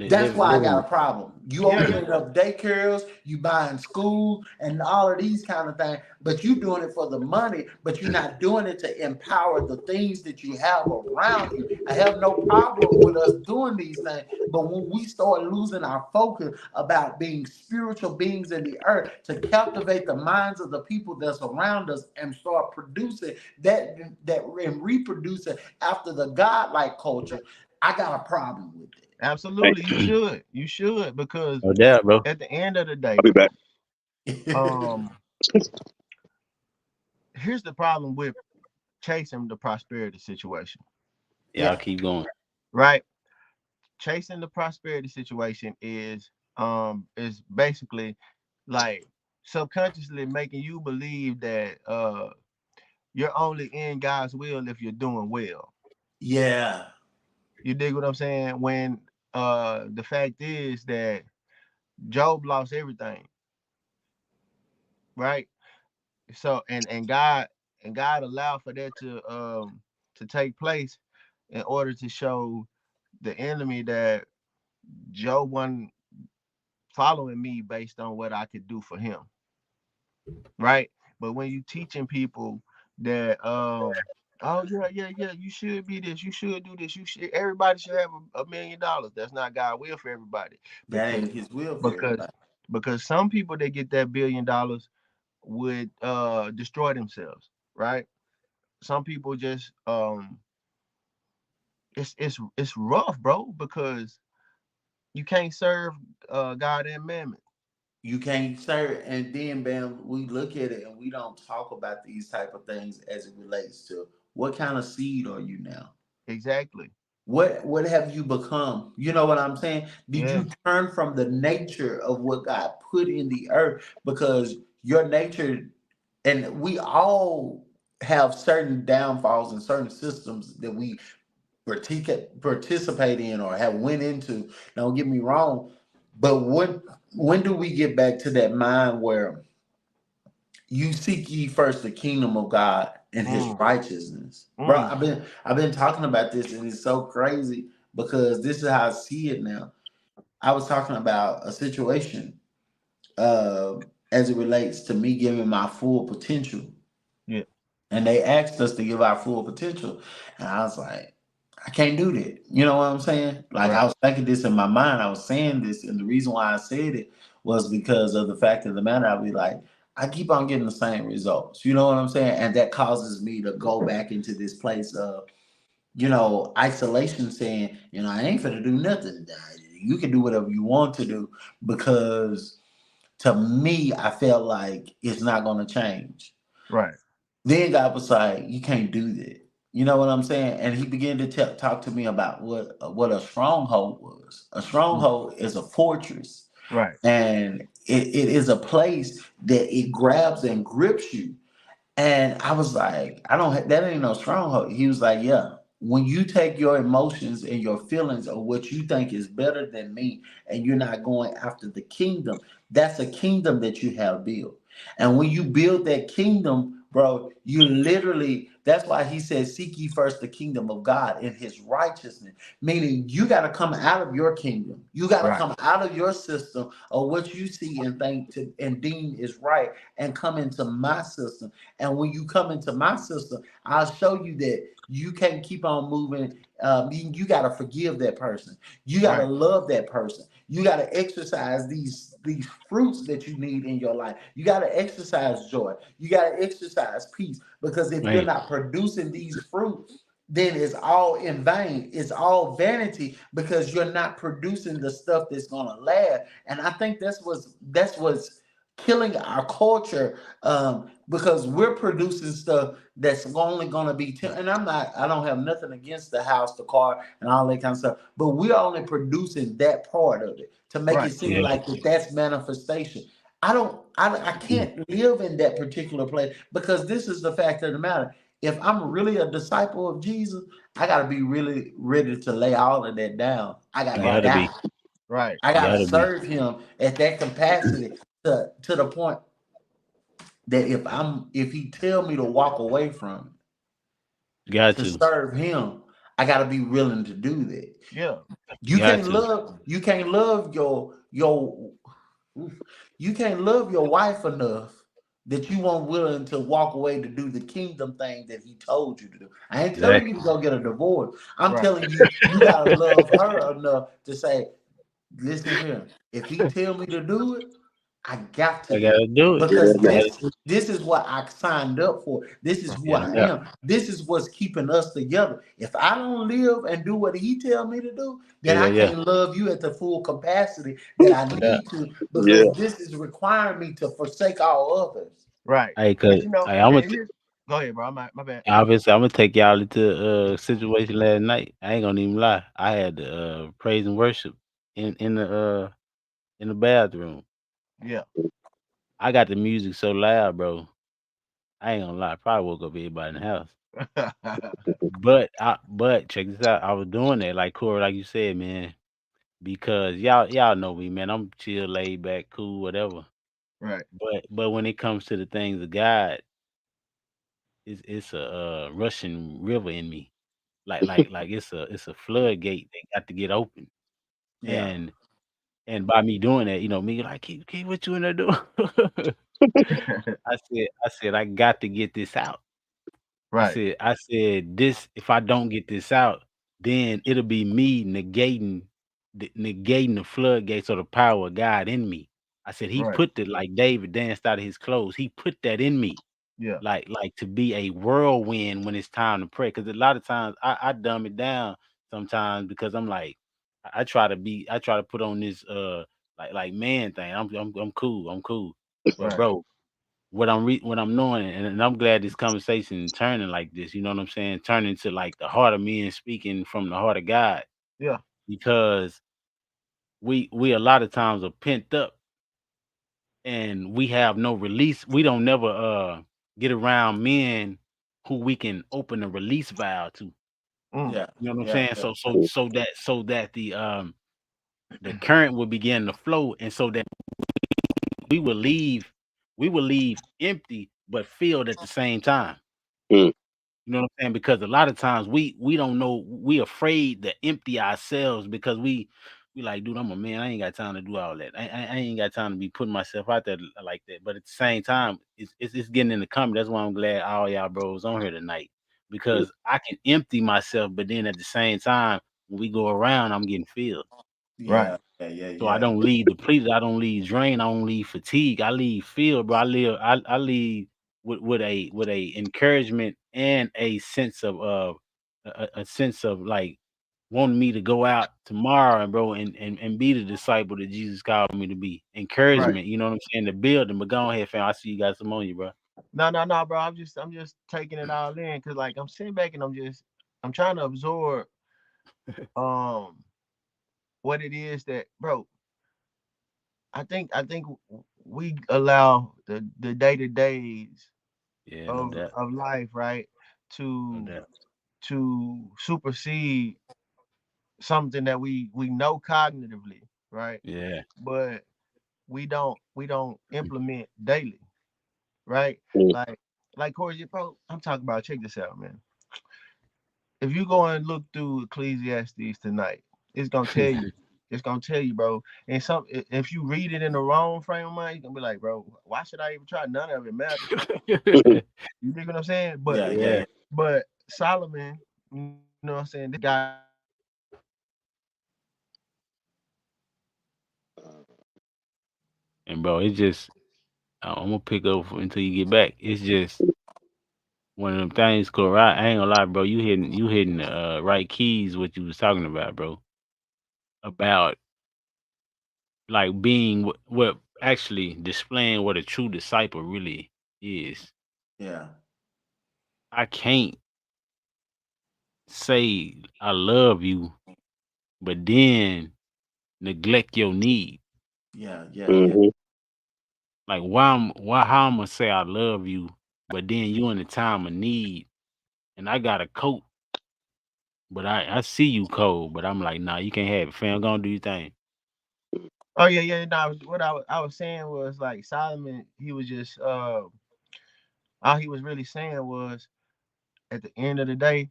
That's why I got Living. a problem. You Yeah. opening up daycares, you buying schools, and all of these kind of things, but you doing it for the money, but you're not doing it to empower the things that you have around you. I have no problem with us doing these things, but when we start losing our focus about being spiritual beings in the earth to captivate the minds of the people that's around us and start producing that and reproducing after the godlike culture, I got a problem with it. Absolutely. You should. You should, because No doubt, bro. at the end of the I'll day, be back. um, here's the problem with chasing the prosperity situation, Y'all Yeah. keep going. right? Chasing the prosperity situation is basically like subconsciously making you believe that you're only in God's will if you're doing well. Yeah. You dig what I'm saying? When the fact is that Job lost everything, right? So and God allowed for that to take place in order to show the enemy that Job wasn't following me based on what I could do for him, right? But when you teaching people that oh yeah, you should be this, you should do this, you should everybody should have $1 million. That's not God will for everybody. That Because ain't his will for because everybody. because some people that get that $1 billion would destroy themselves, right? Some people just it's rough, bro, because you can't serve God and mammon. You can't serve, and then bam, we look at it and we don't talk about these type of things as it relates to what kind of seed are you now? Exactly. What have you become? You know what I'm saying? Did Yeah. you turn from the nature of what God put in the earth? Because your nature, and we all have certain downfalls and certain systems that we participate in or have went into. Don't get me wrong, but when do we get back to that mind where you seek ye first the kingdom of God and his Mm, righteousness? Bro, mm, I've been talking about this and it's so crazy because this is how I see it now. I was talking about a situation as it relates to me giving my full potential. yeah. And they asked us to give our full potential. And I was like, I can't do that. You know what I'm saying? Like Right. I was thinking this in my mind. I was saying this, and the reason why I said it was because of the fact of the matter. I'd be like, I keep on getting the same results. You know what I'm saying? And that causes me to go back into this place of, isolation, saying, I ain't finna do nothing. You can do whatever you want to do because to me, I felt like it's not gonna change. Right. Then God was like, "You can't do that." You know what I'm saying? And He began to talk to me about what a stronghold was. A Mm, stronghold is a fortress, right. and it is a place that it grabs and grips you. And I was like, I don't. That ain't no stronghold. He was like, yeah. When you take your emotions and your feelings or what you think is better than me, and you're not going after the kingdom, that's a kingdom that you have built. And when you build that kingdom, bro, you literally. That's why he says, "Seek ye first the kingdom of God and His righteousness." Meaning, you got to come out of your kingdom. You got to Right. come out of your system of what you see and think and deem is right, and come into my system. And when you come into my system, I'll show you that you can't keep on moving. You got to forgive that person. You got to Right. love that person. You got to exercise these fruits that you need in your life. You got to exercise joy. You got to exercise peace. Because if you're Man, not producing these fruits, then it's all in vain. It's all vanity because you're not producing the stuff that's gonna last. And I think that's what's killing our culture, because we're producing stuff that's only gonna be. And I don't have nothing against the house, the car, and all that kind of stuff. But we're only producing that part of it to make it Right. seem Yeah. like that's manifestation. I can't live in that particular place because this is the fact of the matter. If I'm really a disciple of Jesus, I got to be really ready to lay all of that down. I got to Right. Gotta die. be. Right. I got to Gotta be. serve him at that capacity to the point that if he tell me to walk away from Got it, to to. serve him, I got to be willing to do that. Yeah. Got to. You can't love your you can't love your wife enough that you won't willing to walk away to do the kingdom thing that he told you to do. I ain't telling you Exactly. to go get a divorce. I'm Right. telling you, you gotta love her enough to say, listen here, if he tell me to do it, I got to I do gotta it. do it. Because I gotta this is what I signed up for. This is who yeah, I yeah. am. This is what's keeping us together. If I don't live and do what he tell me to do, then Yeah, I yeah. can't love you at the full capacity that I Yeah. need to, Yeah. because this is requiring me to forsake all others. Right. Hey, But cause I'm gonna go ahead, bro. My bad. obviously I'm gonna take y'all into a situation last night. I ain't gonna even lie. I had the praise and worship in the bathroom. Yeah. I got the music so loud, bro. I ain't gonna lie. I probably woke up everybody in the house. But check this out. I was doing that like Corey, like you said, man, because y'all know me, man. I'm chill, laid back, cool, whatever. Right. But when it comes to the things of God, it's a rushing river in me. Like it's a floodgate that got to get open. Yeah. And by me doing that, me like keep what you in there doing. I said I got to get this out. Right. I said this if I don't get this out, then it'll be me negating the floodgates or the power of God in me. I said he Right. put it like David danced out of his clothes. He put that in me. Yeah. Like to be a whirlwind when it's time to pray. Because a lot of times I dumb it down sometimes because I'm like I try to put on this like man thing. I'm cool. I'm cool. But Right. bro, what I'm knowing, and I'm glad this conversation turning like this. You know what I'm saying? Turning to like the heart of men speaking from the heart of God, Yeah. because we a lot of times are pent up and we have no release. We don't never get around men who we can open a release valve to. Mm. Yeah. You know what I'm Yeah. saying? Yeah. So that the current will begin to flow, and so that we will leave we will leave empty but filled at the same time. Mm. You know what I'm saying? Because a lot of times we don't know, we afraid to empty ourselves because we like, dude, I'm a man. I ain't got time to do all that. I ain't got time to be putting myself out there like that. But at the same time, it's getting in the comment. That's why I'm glad all y'all bros on here tonight, because I can empty myself, but then at the same time, when we go around, I'm getting filled. Right. Yeah. Yeah. Yeah. So I Yeah. don't leave depleted. I don't leave drained. I don't leave fatigue. I leave filled, bro. I leave with a encouragement and a sense of a sense of like wanting me to go out tomorrow and bro and be the disciple that Jesus called me to be. Right. Encouragement, you know what I'm saying? The building. But go ahead, fam. I see you got some on you, bro. No, no, no, bro. I'm just taking it all in because like I'm sitting back and I'm trying to absorb um what it is that, bro. I think we allow the day-to-days Yeah, no of doubt. life, right, No to doubt. supersede something that we know cognitively, right? Yeah. But we don't implement daily, right? Mm. Like Corey, bro, I'm talking about. Check this out, man. If you go and look through Ecclesiastes tonight, it's gonna tell you. It's gonna tell you, bro. And if you read it in the wrong frame of mind, you're gonna be like, bro, why should I even try? None of it matters. You dig what I'm saying? But Yeah. Yeah. Yeah. Yeah. but Solomon, you know what I'm saying? This guy And bro, it's just I'm gonna pick up until you get back. It's just one of them things, cool. I ain't gonna lie, bro. You hitting the right keys. What you was talking about, bro. About like being what actually displaying what a true disciple really is. Yeah. I can't say I love you, but then neglect your need. Yeah. Yeah. Yeah. Hmm. Like why how I'm gonna say I love you, but then you in the time of need, and I got a coat, but I see you cold, but I'm like, nah, you can't have it, fam. Go and do your thing. Oh yeah, yeah. No, what I was saying was like Solomon. He was just all he was really saying was at the end of the day,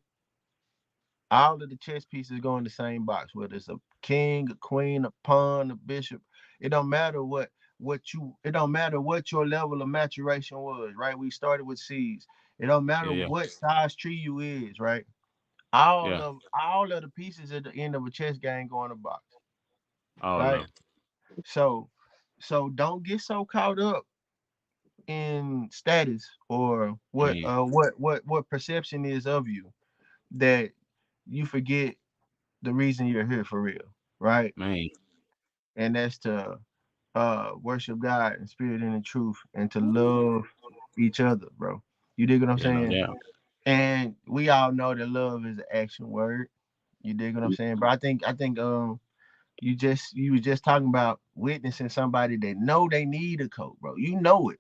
all of the chess pieces go in the same box. Whether it's a king, a queen, a pawn, a bishop, it don't matter it don't matter what your level of maturation was. Right? We started with seeds. It don't matter Yeah, yeah, what size tree you is. Right? yeah. All of the pieces at the end of a chess game go in a box. All Right? of So don't get so caught up in status or man, what perception is of you that you forget the reason you're here for real, right? man. And that's to worship God in spirit and in truth and to love each other, bro. You dig what I'm Yeah, no saying? doubt. And we all know that love is an action word. You dig what I'm saying? But I think you was just talking about witnessing somebody that know they need a coat, bro. You know it.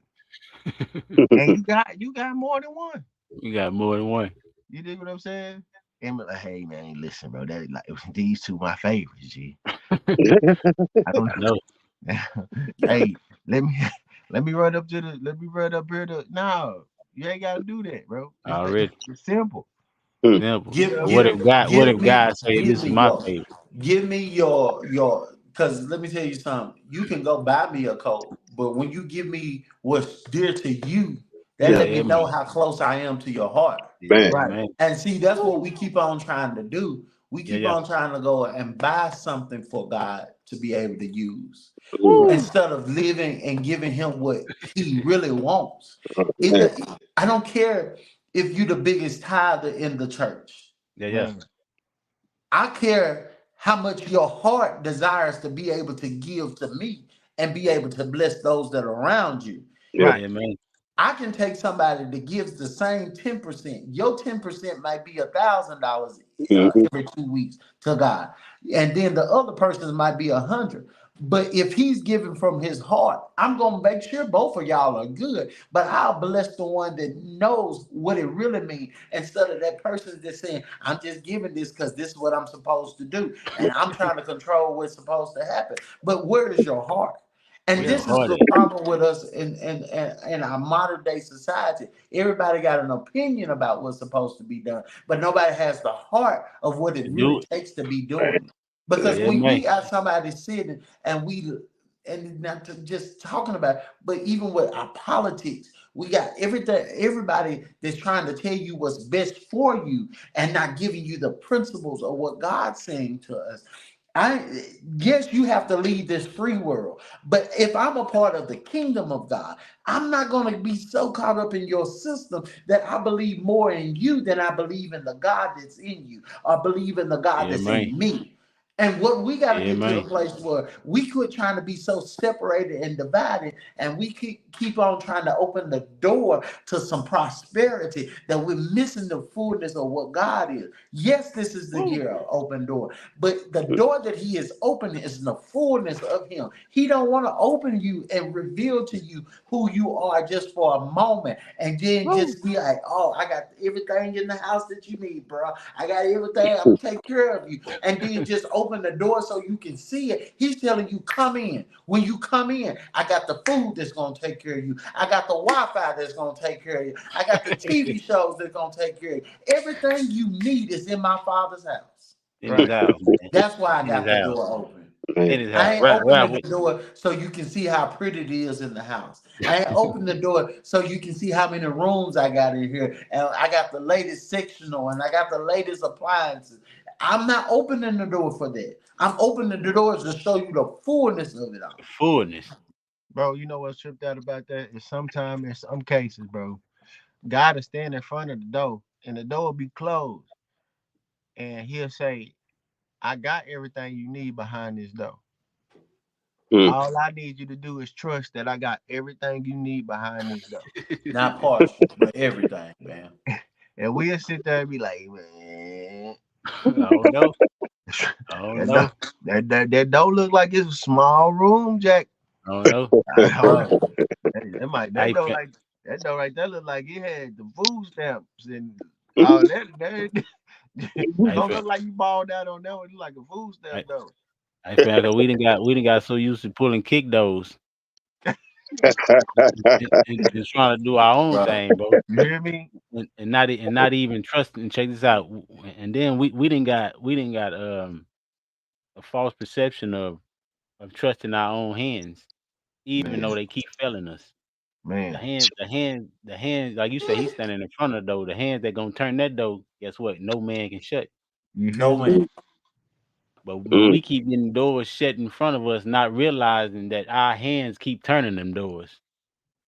And you got more than one. You got more than one. You dig what I'm saying? And be like, hey man, listen, bro, that like these two my favorites, G. I don't I know know. Hey, let me let me run up here to no, you ain't gotta do that, bro. It's like already. it's simple. Simple. You Give know? What if God? What give if me God say give this is me my your favorite? give me your because let me tell you something. You can go buy me a coat, but when you give me what's dear to you, that Yeah, let Yeah, me man. know how close I am to your heart. Man, Yeah, right. man. And see, that's what we keep on trying to do. We Yeah, keep yeah. on trying to go and buy something for God to be able to use mm, Woo. instead of living and giving him what he really wants. man, I don't care if you're the biggest tither in the church. Yeah, yeah. Man. I care how much your heart desires to be able to give to me and be able to bless those that are around you. yeah, Right. Yeah, man. I can take somebody that gives the same 10%. Your 10% might be $1,000 hmm, every 2 weeks to God, and then the other person's might be 100. But if he's giving from his heart, I'm gonna make sure both of y'all are good. But I'll bless the one that knows what it really means instead of that person that's saying, "I'm just giving this because this is what I'm supposed to do, and I'm trying to control what's supposed to happen." But where is your heart? And Where your this is heart the at? problem with us in our modern day society. Everybody got an opinion about what's supposed to be done, but nobody has the heart of what it To really do it. takes to be doing it. Because Yeah, we man. got somebody sitting and and not to just talking about, but even with our politics, we got everybody that's trying to tell you what's best for you and not giving you the principles of what God's saying to us. I Yes, you have to lead this free world, but if I'm a part of the kingdom of God, I'm not going to be so caught up in your system that I believe more in you than I believe in the God that's in you, or believe in the God Yeah, that's man. in me. And what we got to Yeah, get to the man. place where we quit trying to be so separated and divided, and we keep on trying to open the door to some prosperity that we're missing the fullness of what God is. Yes, this is the Woo. year of open door, but the door that He is opening is the fullness of Him. He don't want to open you and reveal to you who you are just for a moment, and then Woo. just be like, "Oh, I got everything in the house that you need, bro. I got everything. I'm gonna take care of you." And then just open the door so you can see it. He's telling you, come in. When you come in, I got the food that's gonna take care of you. I got the Wi-Fi that's gonna take care of you. I got the TV shows that's gonna take care of you. Everything you need is in my Father's house. In his Right. house, man. That's why I In his got the house. door open. man. In his I house. ain't Right, right. opening the door so you can see how pretty it is in the house. I ain't open the door so you can see how many rooms I got in here. And I got the latest sectional and I got the latest appliances. I'm not opening the door for that. I'm opening the doors to show you the fullness of it all. Fullness. Bro, you know what's tripped out about that is sometimes in some cases, bro, God will stand in front of the door, and the door will be closed, and He'll say, "I got everything you need behind this door. Mm. All I need you to do is trust that I got everything you need behind this door." Not partial, but everything, man. And we'll sit there and be like, "Man, I don't know. I don't that door, know. that door look like it's a small room, Jack. I don't know. I don't know. Bro, That I door fe- like that door right there look like it had the food stamps and all that. I Don't fe- look like you balled out on that one. It look like a food I stamp though. I found that we didn't got so used to pulling kick those and trying to do our own bro. thing, bro. You hear me? And not even trusting. Check this out. And then we didn't got a false perception of trusting our own hands, even Man, though they keep failing us. The man. hands, the hands, the hands. Like you say, he's standing in front of the door. The hands that gonna turn that door. Guess what? No man can shut. You hear No me? man. But Mm. we keep getting doors shut in front of us, not realizing that our hands keep turning them doors,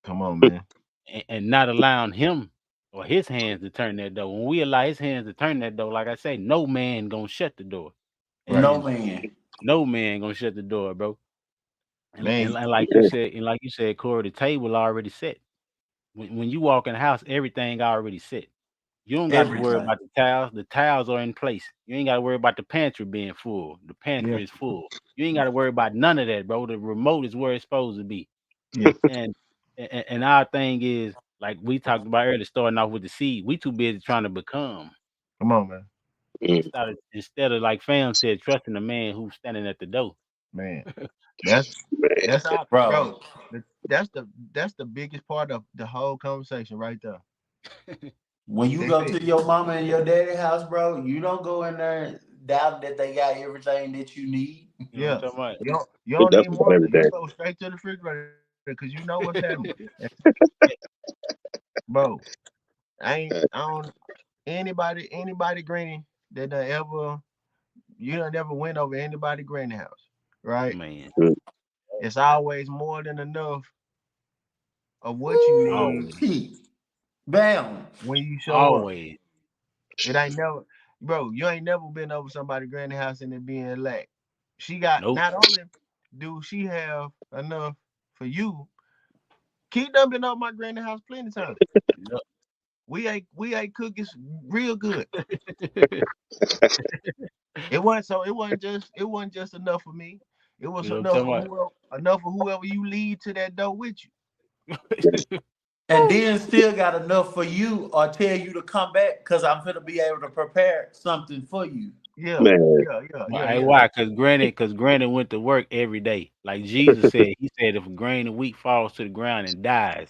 Come on, man. and not allowing him or his hands to turn that door. When we allow his hands to turn that door, like I say, no man gonna shut the door, Right. No and man. no man gonna shut the door, bro. And, Man, and, and like you said, Corey, the table already set. When you walk in the house, everything already set. You don't got to worry Everything. about the towels. The towels are in place. You ain't got to worry about the pantry being full. The yeah, pantry is full. You ain't got to worry about none of that, bro. The remote is where it's supposed to be. yeah. And and our thing is, like we talked about earlier, starting off with the seed. We too busy trying to become Come on, man. Mm. instead of like fam said, trusting the man who's standing at the door. Man. That's Man. that's our Bro, bro. That's the biggest part of the whole conversation right there. when you They go said, to your mama and your daddy house, bro, you don't go in there doubt that they got everything that you need. You know what yeah, I'm talking about? you They don't even definitely got wonder. You everything. go straight to the refrigerator because you know what's happening. Bro, I don't anybody granny that done ever you done never went over anybody granny house, right? Man, Mm. It's always more than enough of what you Woo, need always, Pete. Bam. when you show up. always. It ain't never, bro. You ain't never been over somebody granny house and it being lack. She got Nope. not only do she have enough for you. Keith done been over my granny house plenty of times. Yep. We ate cookies real good. It wasn't just enough for me. It was You know what I'm talking enough for whoever you lead to that door with you. about? And then still got enough for you or tell you to come back because I'm going to be able to prepare something for you. Yeah, Man. yeah, yeah, yeah, Why? yeah. Why? Because Granny went to work every day. Like Jesus said, he said, if a grain of wheat falls to the ground and dies,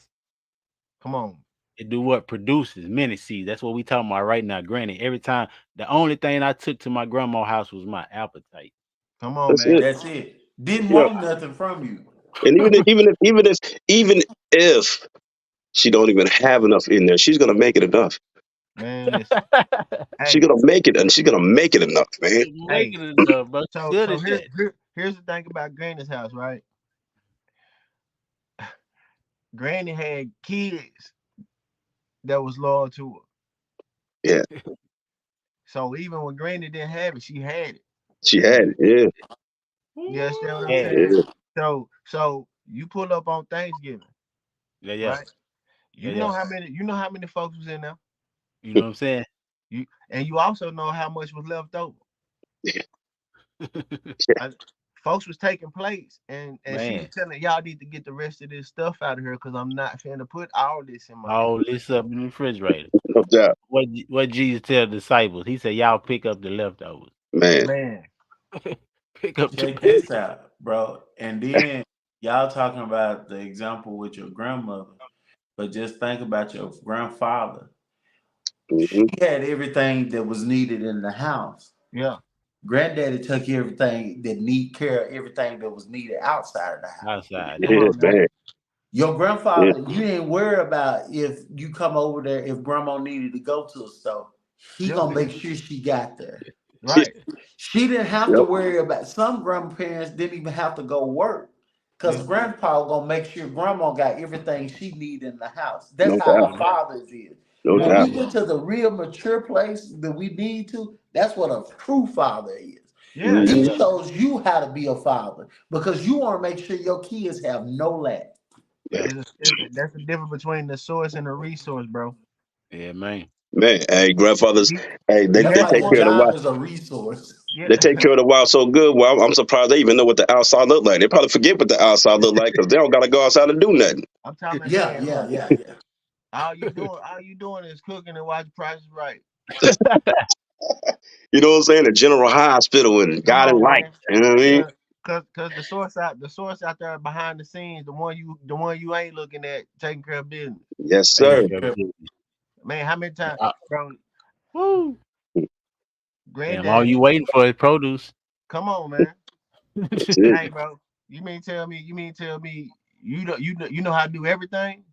Come on, it do what? Produces many seeds. That's what we talking about right now. Granny, every time, the only thing I took to my grandma's house was my appetite. come on, That's man. it. That's it. Didn't Yeah. want nothing from you. And even if she don't even have enough in there, she's gonna make it enough. Man, listen. She's Hey, gonna make it, and she's gonna make it enough, man. hey. Making it enough, bro. She So good so at that. here's the thing about Granny's house, right? Granny had kids that was loyal to her. Yeah, So even when Granny didn't have it, she had it. she had it. Yeah, You understand what I'm Yeah, saying? yeah. So you pull up on Thanksgiving, yeah, yeah, right? yeah, You know yeah. how many folks was in there. You know what I'm saying? You also know how much was left over. I, Folks was taking plates, and she was Man, telling y'all need to get the rest of this stuff out of here because I'm not finna put all this in my all refrigerator. this up in the refrigerator. No doubt, What Jesus tell the disciples? He said, "Y'all pick up the leftovers. man. Man, Pick up the Check best." this out, bro. And then y'all talking about the example with your grandmother, but just think about your grandfather. She Hmm. had everything that was needed in the house. yeah, Granddaddy took everything that need care of everything that was needed outside of the house. Outside the come Yeah, house. on now, man. Your Yeah, grandfather, you ain't worry about if you come over there if grandma needed to go to a store. He yeah, gonna make sure she got there. yeah. right, She didn't have to Yep. worry about some grandparents didn't even have to go work. Because grandpa gonna make sure grandma got everything she need in the house. That's No how doubt. a father is. No When doubt. we get to the real mature place that we need to, that's what a true father is. Yeah, He Mhm. shows you how to be a father because you want to make sure your kids have no lack. Man, that's the difference between the source and the resource, bro. Yeah, man. man, hey, grandfathers, He, hey, they, he That's they had why the take your one. care of the job wild. is a resource. Yeah, They take care of the wild so good. Well, I'm surprised they even know what the outside look like. They probably forget what the outside look like because they don't gotta go outside and do nothing. I'm telling Yeah, man, yeah, look, yeah, yeah. all you doing is cooking and watch Price is Right. You know what I'm saying? The General Hospital and Come God and on, Light. man. You know what I mean? Cause the source out there behind the scenes, the one you ain't looking at, taking care of business. Yes, Take sir. care of business. Man, how many times, Uh, bro? Woo. Damn, all Granddaddy, you waiting for is produce. come on, man. That's it. Hey, bro, you mean tell me you know how to do everything?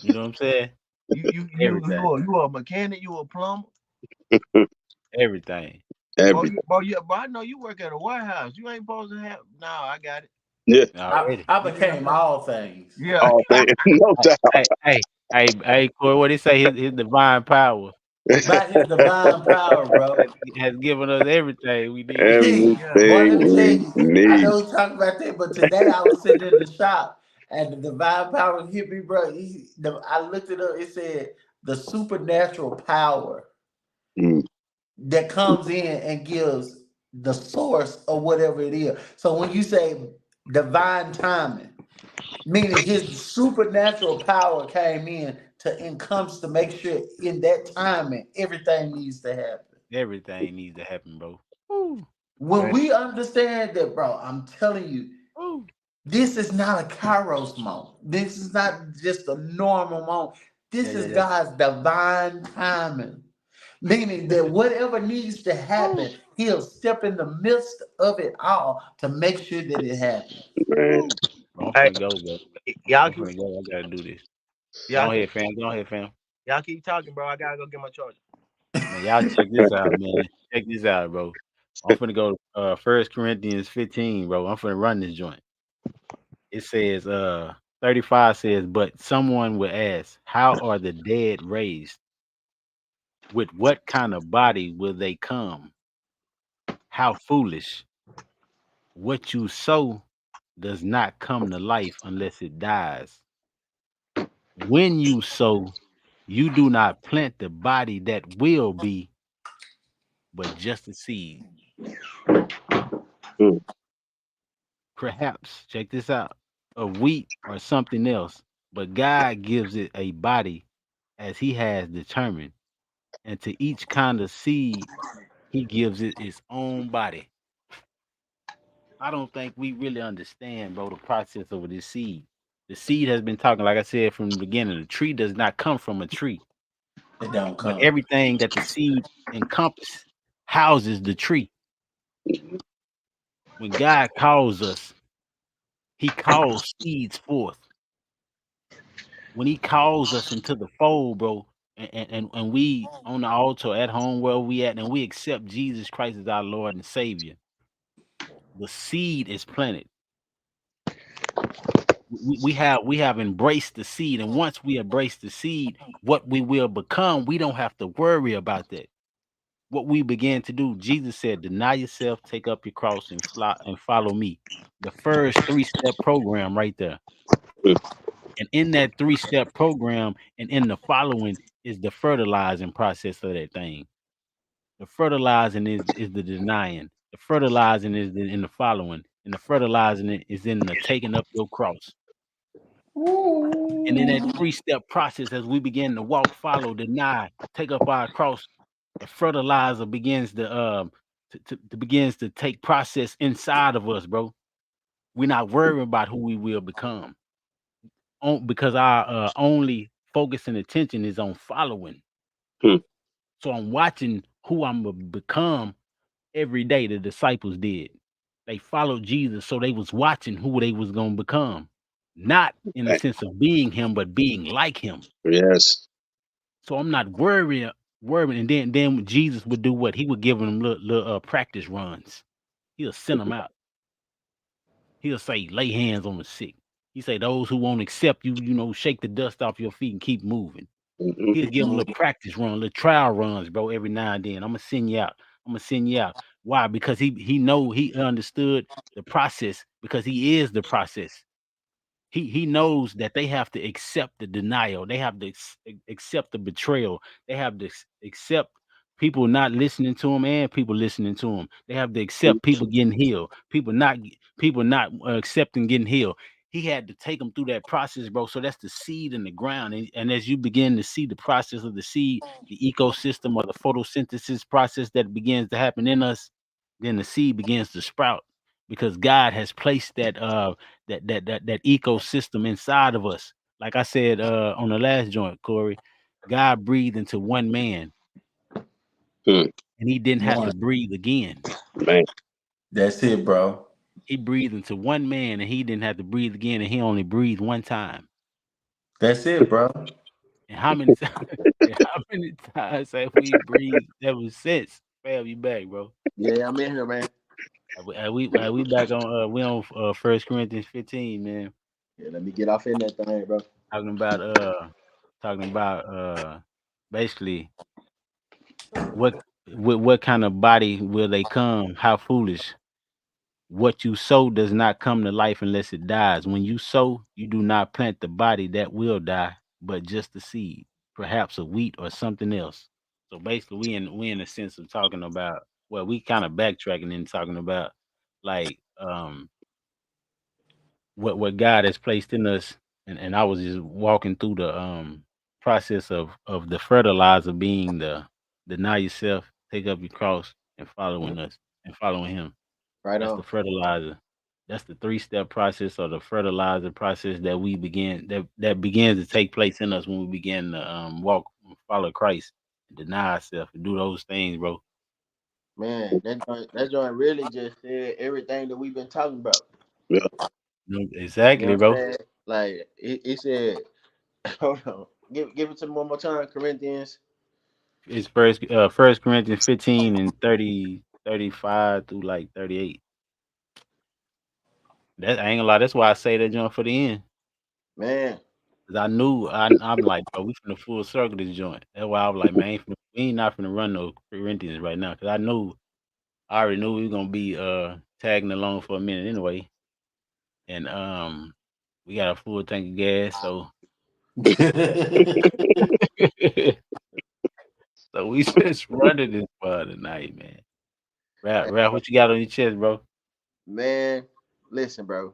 You know what I'm saying? Everything. You a mechanic, you a plumber, Everything. Everything. bro, I know you work at a warehouse. You ain't supposed to have. No, I got it. Yeah. Already. I You see what I'm became saying? all things. Yeah. All things. No Hey, Corey, what they say? His divine power doubt. By his divine power, bro. has given us everything we need. Hey, Yeah. boy, Everything let me tell we you, I need. know we talk about that, but today I was sitting in the shop and the divine power hit me, bro. I looked it up, it said the supernatural power Mm. that comes in and gives the source of whatever it is. So when you say divine timing, meaning his supernatural power came in to and comes to make sure in that timing everything needs to happen. Everything needs to happen, bro. Woo. When Right. we understand that, bro, I'm telling you, Woo. this is not a Kairos moment. This is not just a normal moment. This is Yeah. God's divine timing. Meaning that whatever needs to happen, he'll step in the midst of it all to make sure that it happens. Man. Woo. I'm Hey, finna go, bro. y'all I'm keep finna go. I gotta do this. y'all keep Go ahead, fam. y'all keep talking, bro. I gotta go get my charger. Man, y'all check this out, man. Check this out, bro. I'm finna go 1 Corinthians 15, bro. I'm finna run this joint. It says 35 says, but someone will ask, how are the dead raised? With what kind of body will they come? How foolish. What you sow does not come to life unless it dies. When you sow, you do not plant the body that will be, but just a seed. Mm. Perhaps, check this out, of wheat or something else, but God gives it a body as He has determined. And to each kind of seed, He gives it its own body. I don't think we really understand, bro, the process of this seed. The seed has been talking, like I said from the beginning, the tree does not come from a tree, It don't but come. everything that the seed encompasses houses the tree. When God calls us, He calls seeds forth. When He calls us into the fold, bro, and we on the altar at home where we at, and we accept Jesus Christ as our Lord and Savior, the seed is planted. We have embraced the seed, and once we embrace the seed, what we will become, we don't have to worry about that. What we begin to do, Jesus said, deny yourself, take up your cross, and follow me. The first 3-step program right there. Mm. And in that 3-step program, and in the following, is the fertilizing process of that thing. The fertilizing is the denying. The fertilizing is in the following, and the fertilizing is in the taking up your cross. And in that 3-step process, as we begin to walk, follow, deny, take up our cross, the fertilizer begins to begins to take process inside of us, bro. We're not worrying about who we will become, because our only focus and attention is on following. Hmm. So I'm watching who I'm gonna become every day. The disciples did. They followed Jesus, so they was watching who they was gonna become, not in the sense of being Him, but being like Him. Yes. So I'm not worrying. And then Jesus would do what? He would give them little practice runs. He'll send them out. He'll say, lay hands on the sick. He say, those who won't accept you, shake the dust off your feet and keep moving. Mhm. He'll give them a little practice run, little trial runs, bro, every now and then. I'm gonna send you out. I'm gonna send you out. Why? Because he understood the process because he is the process. He knows that they have to accept the denial. They have to accept the betrayal. They have to accept people not listening to him and people listening to him. They have to accept people getting healed. People not accepting getting healed. He had to take them through that process, bro. So that's the seed in the ground. And as you begin to see the process of the seed, the ecosystem or the photosynthesis process that begins to happen in us, then the seed begins to sprout because God has placed that ecosystem inside of us. Like I said on the last joint, Corey, God breathed into one man Hmm. and he didn't have to One. breathe again. Man. That's it, bro. He breathed into one man and he didn't have to breathe again, and he only breathed one time. That's it, bro. And how many times how many times have we breathed ever since? Fam, you back, bro. Yeah, I'm in here, man. We back on we on 1 Corinthians 15, man. Yeah, let me get off in that thing, bro. Talking about basically what what kind of body will they come? How foolish. What you sow does not come to life unless it dies. When you sow, you do not plant the body that will die, but just the seed, perhaps a wheat or something else. So basically, we in a sense of talking about, well, we kind of backtracking and talking about like what God has placed in us, and I was just walking through the process of the fertilizer being the deny yourself, take up your cross, and following us and following Him. Right That's on. the fertilizer. That's the 3-step process or the fertilizer process that we begin that begins to take place in us when we begin to walk and follow Christ, and deny ourselves, and do those things, bro. Man, that joint really just said everything that we've been talking about. Yeah. You know Exactly, what I'm bro. saying? Like it said, hold on. Give it to me one more time, Corinthians. It's First Corinthians 15 and 35 through like 38. That I ain't gonna lie. That's why I say that joint for the end. Man, 'Cause I'm like, bro, we finna full circle this joint. That's why I was like, man, we ain't not finna run no Corinthians right now. Cause I already knew we were gonna be tagging along for a minute anyway. And we got a full tank of gas, so so we just running this for tonight, man. Rap, what you got on your chest, bro? man, listen, bro.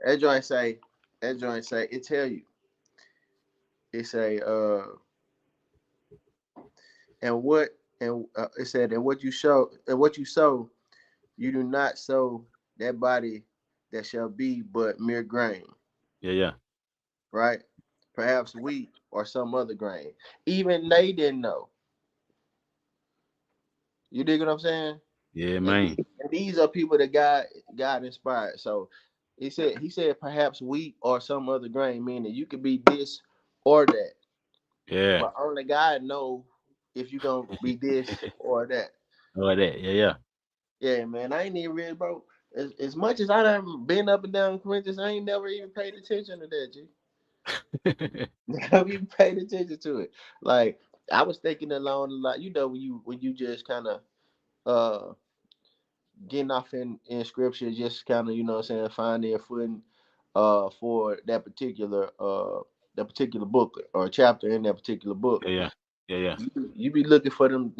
That joint say, it tell you. It say, and what and it said, and what you sow, you do not sow that body that shall be but mere grain, Yeah. right? Perhaps wheat or some other grain. Even they didn't know. You dig what I'm saying? Yeah, And, man. and these are people that God inspired. So he said perhaps wheat or some other grain, meaning you could be this or that. Yeah. But only God know if you gonna be this or that. Oh, that. Yeah. Yeah, man. I ain't even really, bro. As much as I done been up and down Corinthians, I ain't never even paid attention to that, G. Never even paid attention to it. Like I was thinking along the line, when you just kind of uh getting off in scripture, just kind of, what I'm saying, finding a footing for that particular book or chapter in that particular book. Yeah. Yeah. You be looking for them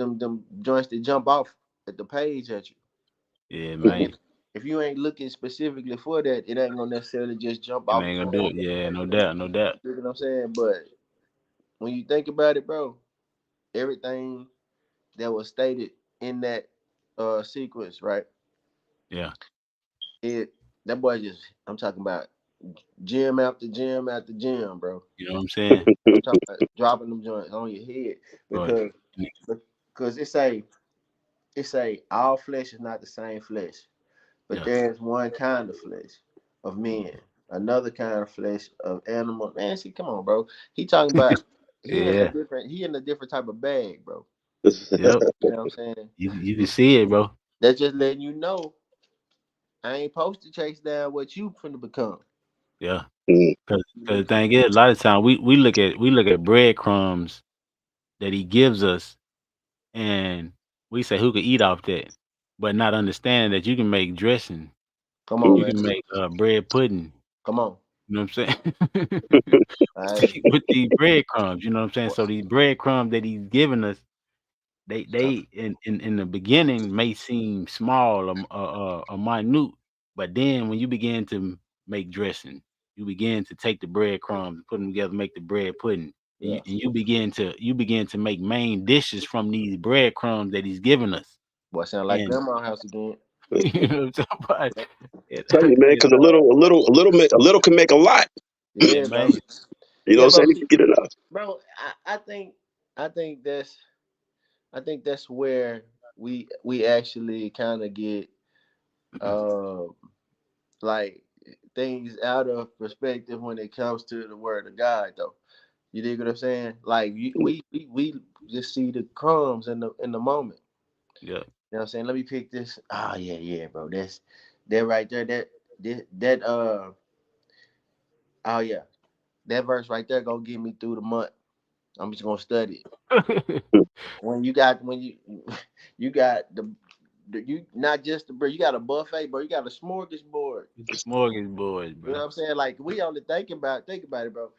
joints that jump off at the page at you. Yeah, And man. if you ain't looking specifically for that, it ain't gonna necessarily just jump It off ain't the gonna do it. page. Yeah, no doubt, no doubt. You know what I'm saying? But when you think about it, bro, everything that was stated in that sequence, right? Yeah. It that boy just, I'm talking about gym after gym after gym, bro. You know what I'm saying? I'm talking about dropping them joints on your head But because it say all flesh is not the same flesh, but yeah. there's one kind of flesh of men, another kind of flesh of animal. Man, see, come on, bro. He talking about Yeah. he in a different type of bag, bro. Yep. You know what I'm saying? You can see it, bro. That's just letting you know I ain't supposed to chase down what you finna become. Yeah. Mm. Because the thing is, a lot of time we look at breadcrumbs that he gives us, and we say who could eat off that, but not understanding that you can make dressing, Come on, Mm. you man. can make bread pudding. Come on. You know what I'm saying? Hey, With these breadcrumbs, you know what I'm saying. what? So these breadcrumbs that he's giving us, they in the beginning may seem small or minute, but then when you begin to make dressing, you begin to take the breadcrumbs and put them together, make the bread pudding, Yeah. and you begin to make main dishes from these breadcrumbs that he's giving us. Boy, sound like And grandma house again. you know what I'm talking about? It, Tell you, man, it, because a little can make a lot. yeah, Yeah, bro. man. You know Yeah, what I'm bro. saying? If See, you get enough. bro, I think that's where we actually kind of get uh like things out of perspective when it comes to the word of God though. You dig what I'm saying? Like we just see the crumbs in the moment. Yeah. You know what I'm saying? Let me pick this. Oh yeah, yeah, bro. That's that right there. That oh yeah. That verse right there gonna get me through the month. I'm just gonna study it. When you you got the you not just the bread, you got a buffet, bro. You got a smorgasbord. It's a smorgasbord, You know bro. what I'm saying? Like we only think about it, bro.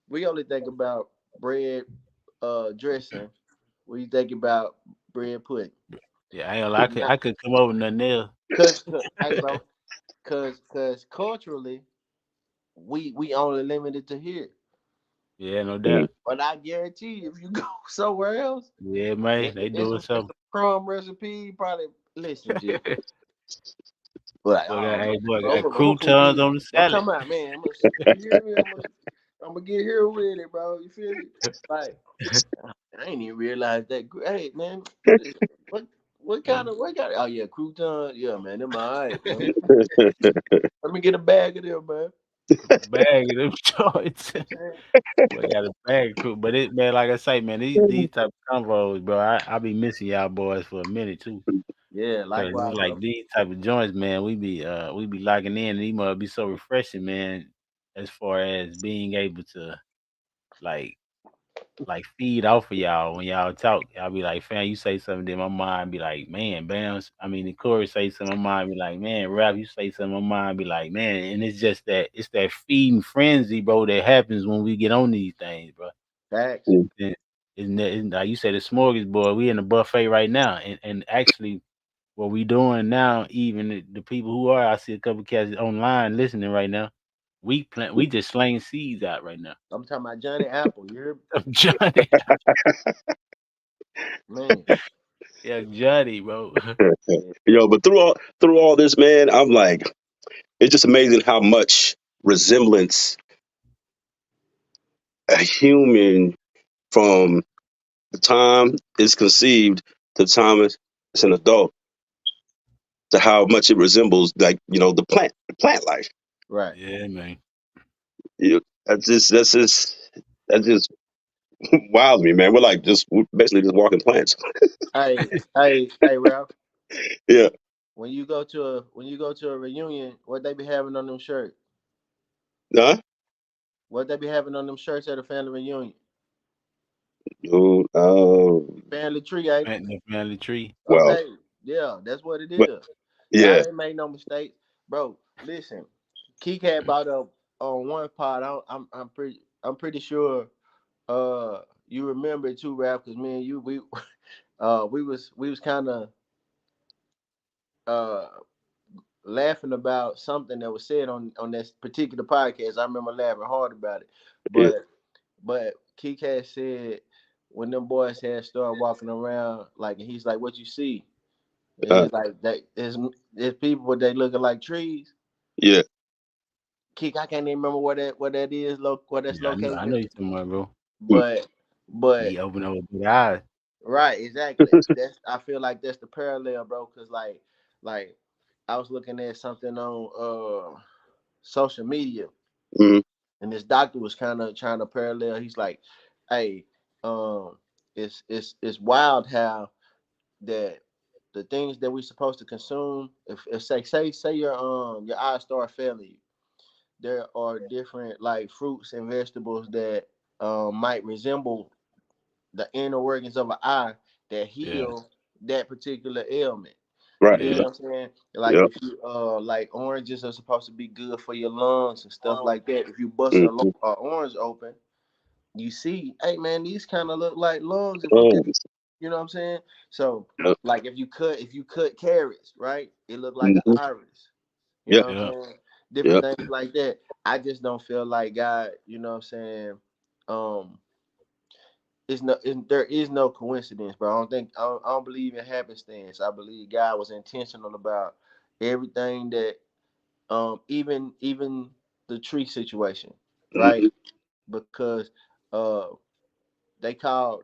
We only think about bread, dressing. We think about bread pudding. Yeah, I could come over nothing else. Hey, bro, cause culturally we only limited to here. Yeah, no Mm. doubt. But I guarantee you, if you go somewhere else, Yeah, man, they it's doing some something. crumb recipe. Probably listen, G. But like, Boy, oh, boy, bro, got I'm gonna put croutons these. on the I'm salad. talking about, man. You hear me? I'm gonna get here with it, bro. You feel me? Like, I ain't even realize that. Hey, man, what kind of? Oh yeah, crouton. Yeah, man, them alright, man. Let me get a bag of them, man. Bag of them joints. Boy, got a bag of but it man, like I say, man, these type of convos, bro, I be missing y'all boys for a minute too. Yeah, Cause it's likewise, like bro. these type of joints, man, we be locking in and these must be so refreshing, man, as far as being able to like feed off of y'all when y'all talk. Y'all be like, fam, you say something, then my mind be like, man, Bams. I mean, the Corey say something, my mind be like, man, Rap, you say something, my mind be like, man. And it's just it's that feeding frenzy, bro, that happens when we get on these things, bro. Facts. Mm. And it's like you said, the smorgasbord. We in the buffet right now, and actually, what we doing now, even the people who are, I see a couple cats online listening right now. We just slaying seeds out right now. I'm talking about Johnny Apple. You hear me? Johnny, Man. yeah, Johnny, bro. Yeah. Yo, but through all this, man, I'm like, it's just amazing how much resemblance a human from the time it's conceived to the time it's an adult to how much it resembles, like, the plant life. Right. Yeah, man. You know, that's just wild to me, man. We're basically just walking plants. Hey, Ralph. Yeah. When you go to a reunion, what they be having on them shirts? Huh? What they be having on them shirts at a family reunion? Oh, Family tree, ain't it? Plant the family tree. well, Okay, yeah, that's what it but is. yeah. Y'all ain't made no mistakes, bro. Listen, Keek had brought up on one part. I'm pretty sure. You remember it too, Ralph, because me and you we was kind of uh laughing about something that was said on this particular podcast. I remember laughing hard about it, Yeah. but Keek had said when them boys had started walking around, like, and he's like, "What you see?" And Uh, he's like, "That there's people, but they looking like trees." yeah. Keek, I can't even remember where that is, where that's Yeah, I know located, you somewhere, bro. Mm. but but He opened up with big eyes. right, exactly. I feel like that's the parallel, bro. Cause like I was looking at something on social media, Mm. and this doctor was kind of trying to parallel. He's like, "Hey, it's wild how that the things that we're supposed to consume. If say your eyes start failing, there are different like fruits and vegetables that might resemble the inner workings of an eye that Yeah. heal that particular ailment. You Right. get Yeah. what I'm saying? Like Yep. if you like oranges are supposed to be good for your lungs and stuff like that. If you bust Mm-hmm. a orange open, you see, hey man, these kind of look like lungs. You know what I'm saying? So Yep. like if you cut carrots, right? It look like Mm-hmm. an iris. You Yep. know what Yeah. I'm saying? Different Yep. things like that. I just don't feel like God, you know what I'm saying? Um, there is no coincidence, bro. I don't believe in happenstance. I believe God was intentional about everything that even the tree situation, right? Mm-hmm. Because uh they call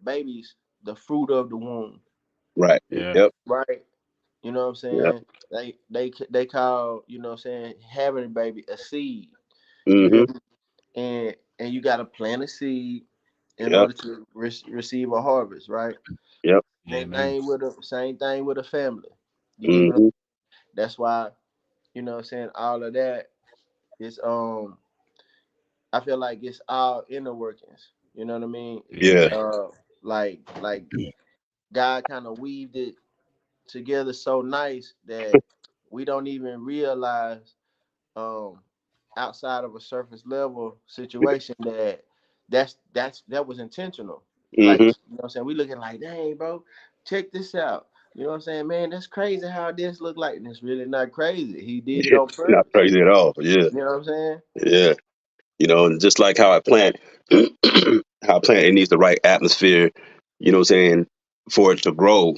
babies the fruit of the womb, Right. Yeah. Yep. right? You know what I'm Yep. saying? They call, you know what I'm saying, having a baby a seed. You Mm-hmm. feel me? And you got to plant a seed in Yep. order to receive a harvest, right? Yep. Same Amen. thing with a family. You get what I'm, Mm-hmm. that's why, you know what I'm saying, all of that is I feel like it's all inner workings. You know what I mean? Yeah. Yeah. Like God kind of weaved it together so nice that we don't even realize um outside of a surface level situation that was intentional. Like, Mm-hmm. you know what I'm saying? We looking like, dang, bro, check this out. You know what I'm saying? Man, that's crazy how this look like. And it's really not crazy. He did it Yeah. on Not purpose. crazy at all. Yeah. You know what I'm saying? Yeah. And just like how I plant, it needs the right atmosphere. What I'm saying, for it to grow.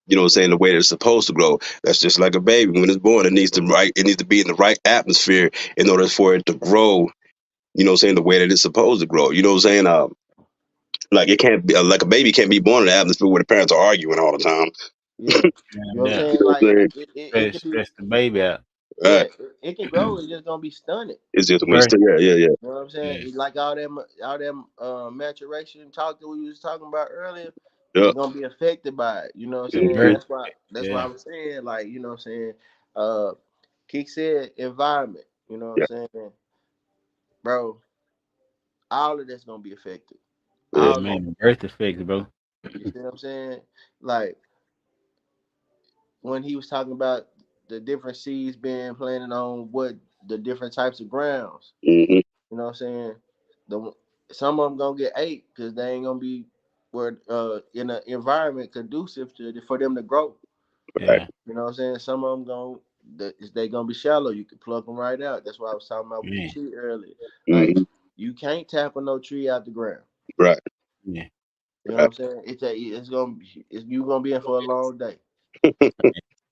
What I'm saying, the way that it's supposed to grow. That's just like a baby when it's born. It needs to be in the right atmosphere in order for it to grow. What I'm saying, the way that it's supposed to grow. You know what I'm saying? Like it can't be like a baby can't be born in an atmosphere where the parents are arguing all the time. Yeah. You know what I'm Yeah. saying? You know what Like I'm saying? it can be, Stress the baby out. yeah, Right. it can grow. It's just gonna be stunted. It's just Birth. wasted. Yeah. Yeah. Yeah. You know what I'm saying? Yeah. It's like all them maturation talk that we was talking about earlier Yeah. is gonna be affected by it. You know what I'm The saying? Mm-hmm. birth. That's why I Yeah. was saying, like, you know what I'm saying, uh Keek said environment, you know what I'm Yeah. saying? Bro, all of that's gonna be affected. Yeah. All of it. Amen. Birth effects, bro. You see what I'm saying? Like when he was talking about the different seeds being planted on what the different types of grounds. Mm-hmm. You know what I'm saying? The Some of them gonna get ate because they ain't gonna be where in an environment conducive for them to grow. Right. Yeah. You know what I'm saying? Some of them they gonna be shallow. You can pluck them right out. That's why I was talking about with the Yeah. tree earlier. Like Mm-hmm. you can't tackle no tree out the ground. Right. Yeah. You know what Right. I'm saying? You gonna be in for a long day.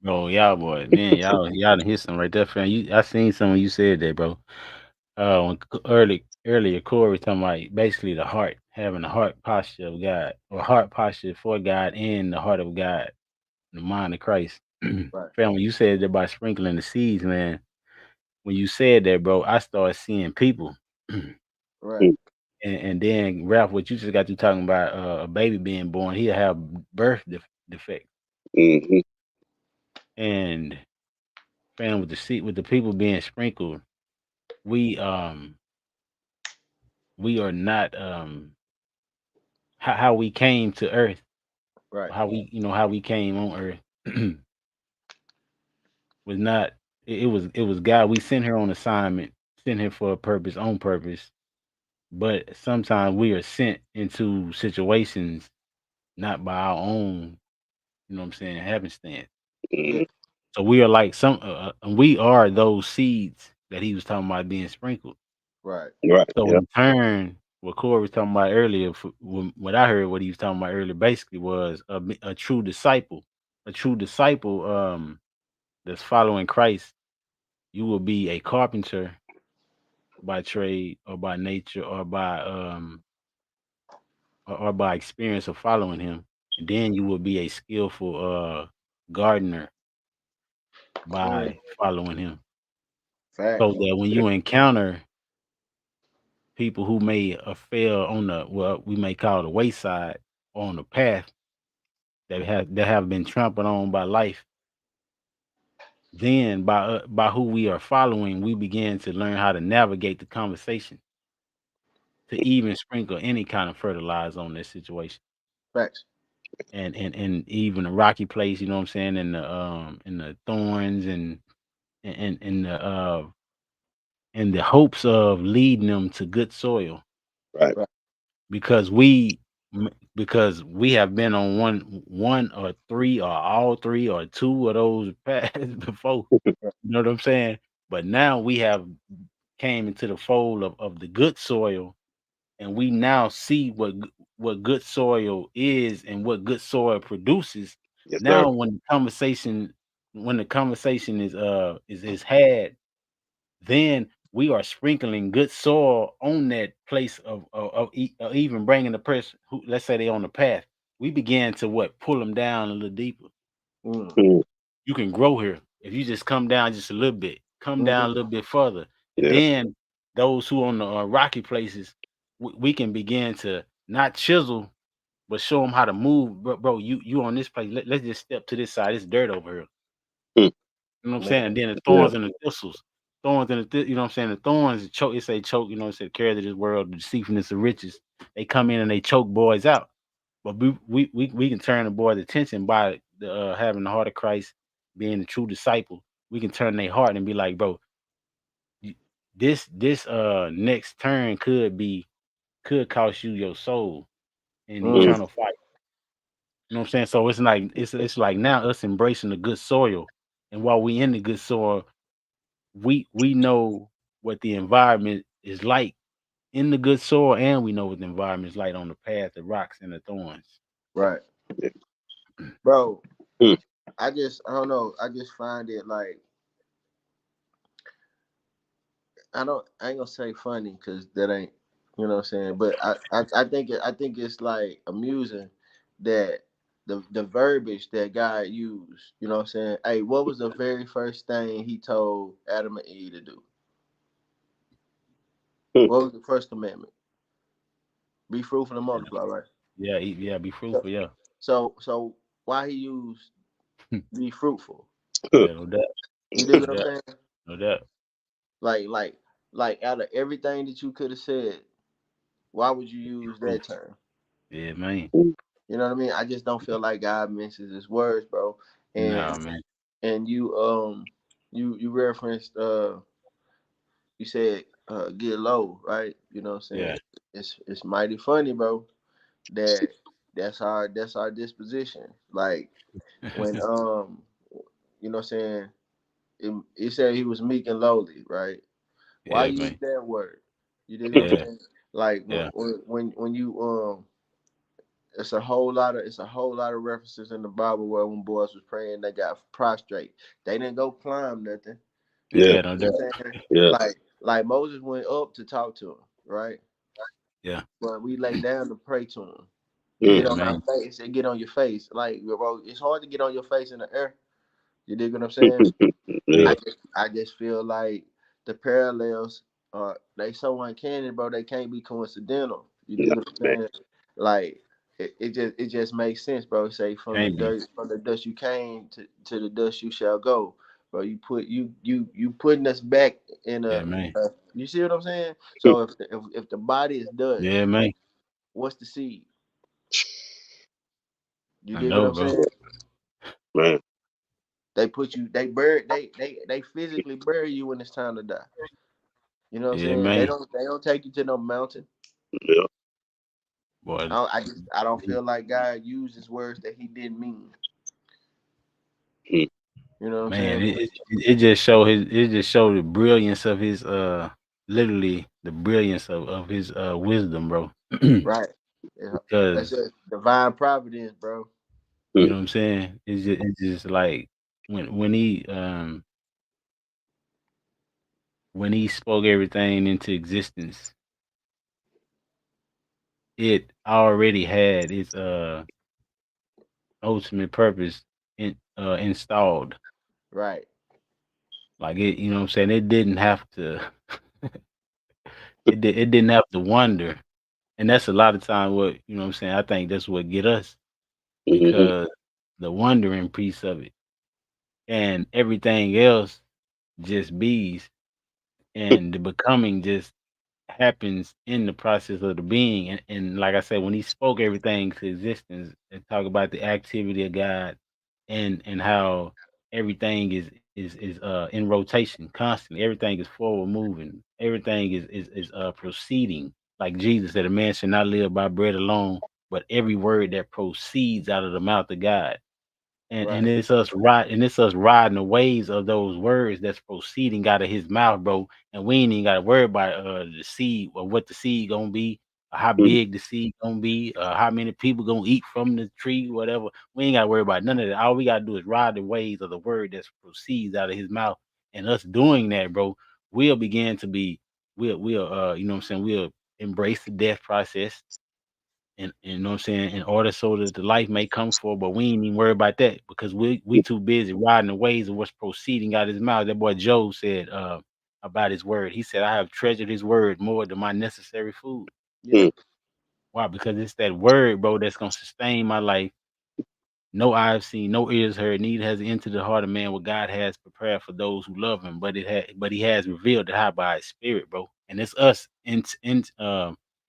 Bro, y'all boy, man, y'all done hit something right there, fam. I seen some when you said that, bro. When earlier Corey was talking about basically the heart, having the heart posture of God, or heart posture for God and the heart of God, the mind of Christ. Right. Fam, when you said that by sprinkling the seeds, man, when you said that, bro, I started seeing people. and, Right. and then Ralph, what you just got to talking about a baby being born, he'll have birth defect. Mm-hmm. And fam, with the people being sprinkled, we we are not how we came to earth, Right. how we came on earth was not it was God. We sent here on assignment, sent here for a purpose, on purpose. But sometimes we are sent into situations not by our own, what I'm saying, happenstance. Yeah. Mm-hmm. So we are like we are those seeds that he was talking about being sprinkled. Right. Right. So Yeah. in turn, what Corey was talking about earlier, what I heard, what he was talking about earlier, basically was a true disciple. A true disciple, that's following Christ. You will be a carpenter by trade, or by nature, or by experience of following him, and then you will be a skillful gardener Mm. by following him. So Facts. that when you encounter people who may fail on the, well, we may call the wayside, or on the path, that have been trampled on by life, then by who we are following, we begin to learn how to navigate the conversation to even sprinkle any kind of fertilizer on this situation. Facts. And even a rocky place, you know what I'm saying, and the thorns and the hopes of leading them to good soil. Right. Right. Because we have been on one or three or all three or two of those paths before. You know what I'm saying? But now we have came into the fold of the good soil, and we now see what good soil is and what good soil produces. Yes, sir. Now when the conversation is had, then we are sprinkling good soil on that place of even bringing the person who, let's say, they on the path. We begin to pull them down a little deeper. Mm. You can grow here if you just come down just a little bit, come down a little bit further, and Yeah. then those who on the rocky places, we can begin to not chisel, but show them how to move. Bro, you on this place. Let's just step to this side. It's dirt over here. Mm. You know what I'm Man. saying? And then the Yeah. thorns and the thistles. Thorns and you know what I'm saying? The thorns choke, it say choke, you know, it said carry to this world, the deceitfulness of riches. They come in and they choke boys out. But we can turn the boys' attention by having the heart of Christ, being a true disciple. We can turn their heart and be like, bro, this next turn could cost you your soul in eternal fight. You know what I'm saying? So it's like now us embracing the good soil. And while we in the good soil, we know what the environment is like in the good soil, and we know what the environment is like on the path, the rocks and the thorns. Right. Yeah. Bro, Mm. I don't know. I just find it like I ain't gonna say funny because that ain't, you know what I'm saying. But I think it's like amusing that the verbiage that God used. You know what I'm saying. Hey, what was the very first thing He told Adam and Eve to do? Mm. What was the first commandment? Be fruitful and multiply, right? Yeah, be fruitful, yeah. So why He used be fruitful? Yeah, no doubt. You dig No what I'm doubt. saying? No doubt. Like out of everything that you could have said, why would you use that Fruit. term? Yeah, man. You know what I mean? I just don't feel like God mentions His words, bro. Nah, And man. you referenced you said get low, right? You know what I'm Yeah. saying? It's mighty funny, bro. That that's our disposition. Like when you know what I'm saying, it said He was meek and lowly, right? Why Yeah, use man. that word? You dig what I'm Yeah, saying? Like yeah, when you it's a whole lot of references in the Bible where when boys was praying they got prostrate. They didn't go climb nothing. Yeah. yeah, no You know doubt. what I'm saying? Yeah. Like Moses went up to talk to him, right? Yeah, But we lay down to pray to him. Mm. Get yeah, on our man. face and get on your face. Like bro, it's hard to get on your face in the air. You dig what I'm saying? Yeah. Yeah, I just feel like the parallels they so uncanny, bro. They can't be coincidental. You dig No, what I'm man. saying? Like it just makes sense, bro. Say can't be. from the dust you came to the dust you shall go, bro. You putting us back in Yeah, man. you see what I'm saying? So if the body is dust, Yeah, man. what's the seed? You I dig what know, I'm bro. saying? Man. They put you, they bury, they physically bury you when it's time to die. You know what I'm Yeah, saying? man. They don't take you to no mountain. Yeah. Boy, I don't feel like God uses words that He didn't mean. Mm. You know what I'm man, saying? it just show it just show the brilliance of his literally the brilliance of his wisdom, bro. Right. Yeah. That's Because just divine providence, bro. you Mm. know what I'm saying? It's just like when he spoke everything into existence, it already had its ultimate purpose installed. Right. Like it, you know what I'm saying? It didn't have to it didn't have to wonder. And that's a lot of time what, you know what I'm saying, I think that's what get us. Hmm. because the wondering piece of it and everything else just bees, and the becoming just happens in the process of the being. And like I said, when he spoke everything to existence and talk about the activity of God and how everything is in rotation constantly, everything is forward moving, everything is proceeding. Like Jesus said, a man should not live by bread alone, but every word that proceeds out of the mouth of God. And Right. it's us riding the waves of those words that's proceeding out of his mouth, bro. And we ain't even gotta worry about the seed or what the seed gonna be, or how big the seed gonna be, how many people gonna eat from the tree, whatever. We ain't gotta worry about none of that. All we gotta do is ride the waves of the word that proceeds out of his mouth. And us doing that, bro, we'll begin to be we'll you know what I'm saying, we'll embrace the death process, and you know what I'm saying, in order so that the life may come forth, but we ain't even worry about that because we too busy riding the waves of what's proceeding out of his mouth. That boy Job said about his word. He said, I have treasured his word more than my necessary food. Yeah. Why? Because it's that word, bro, that's gonna sustain my life. No eye have seen, no ears heard, neither has it entered the heart of man what God has prepared for those who love him. But he has revealed it high by his spirit, bro. And it's us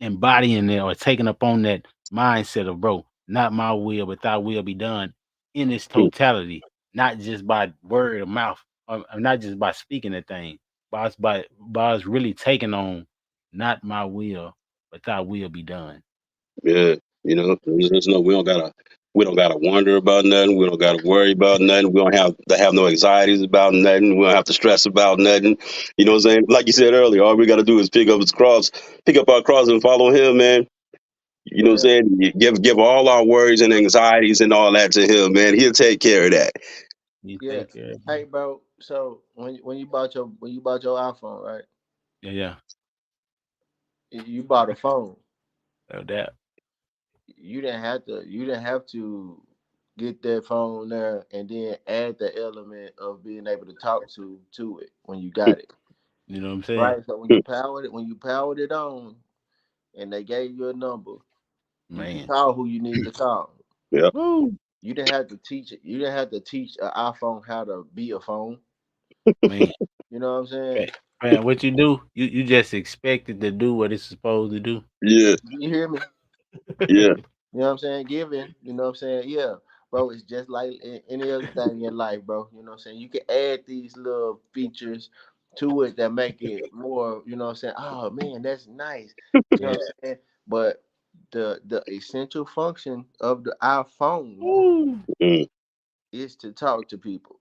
embodying it or taking up on that mindset of, bro, not my will, but thy will be done in its totality, not just by word of mouth, or not just by speaking the thing, by us really taking on not my will, but thy will be done. Yeah, there's no, we don't gotta wonder about nothing. We don't gotta worry about nothing. We don't have to have no anxieties about nothing. We don't have to stress about nothing. You know what I'm saying? Like you said earlier, all we gotta do is pick up our cross and follow him, man. You know what I'm Yeah. saying? You give all our worries and anxieties and all that to him, man. He'll take care of that. You Yeah. take care, bro. Hey, bro. So when you bought your iPhone, right? Yeah, yeah, You bought a phone. no doubt. You didn't have to get that phone there and then add the element of being able to talk to it when you got it. You know what I'm saying? Right. So when you powered it on and they gave you a number, you could Man. call who you need to call. Yeah. Woo. You didn't have to teach it. You didn't have to teach an iPhone how to be a phone. Man. You know what I'm saying? Man, man, what you do? You just expect it to do what it's supposed to do. Yeah. You hear me? Yeah. You know what I'm saying? Giving, you know what I'm saying? Yeah. Bro, it's just like any other thing in life, bro. You know what I'm saying? You can add these little features to it that make it more, you know what I'm saying? Oh man, that's nice. You know Yeah. what I'm saying? But the essential function of the iPhone Woo. Mm, is to talk to people.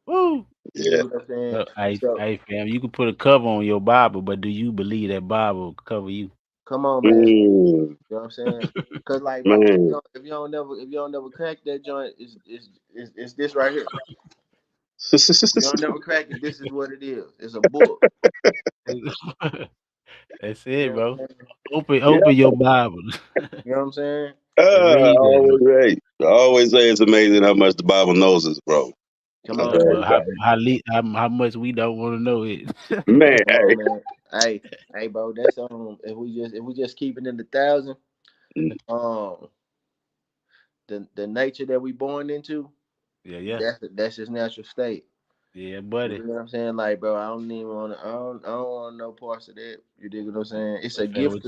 Woo. You dig yeah. what I'm saying? So, hey, So hey, fam, you can put a cover on your Bible, but do you believe that Bible will cover you? come on, man. Mm, You know what I'm saying? Cause like, bro, man. if you don't never crack that joint, it's this right here. If you don't never crack it, this is what it is. It's a book. That's You it, know bro. what I'm saying? Yeah. Open your Bible You know what I'm saying? and I read that, bro. always say, it's amazing how much the Bible knows us, bro. Come I on, tell But you man. that. how much we don't want to know it. Man, Come on, man. Hey, hey, bro. That's if we just keep it in the thousand, hey. um, the nature that we born into, Yeah, yeah, that's his natural state. yeah, You buddy. know what I'm saying? Like, bro, I don't even want to. I don't want no parts of that. You dig what I'm saying? It's a But fam, gift.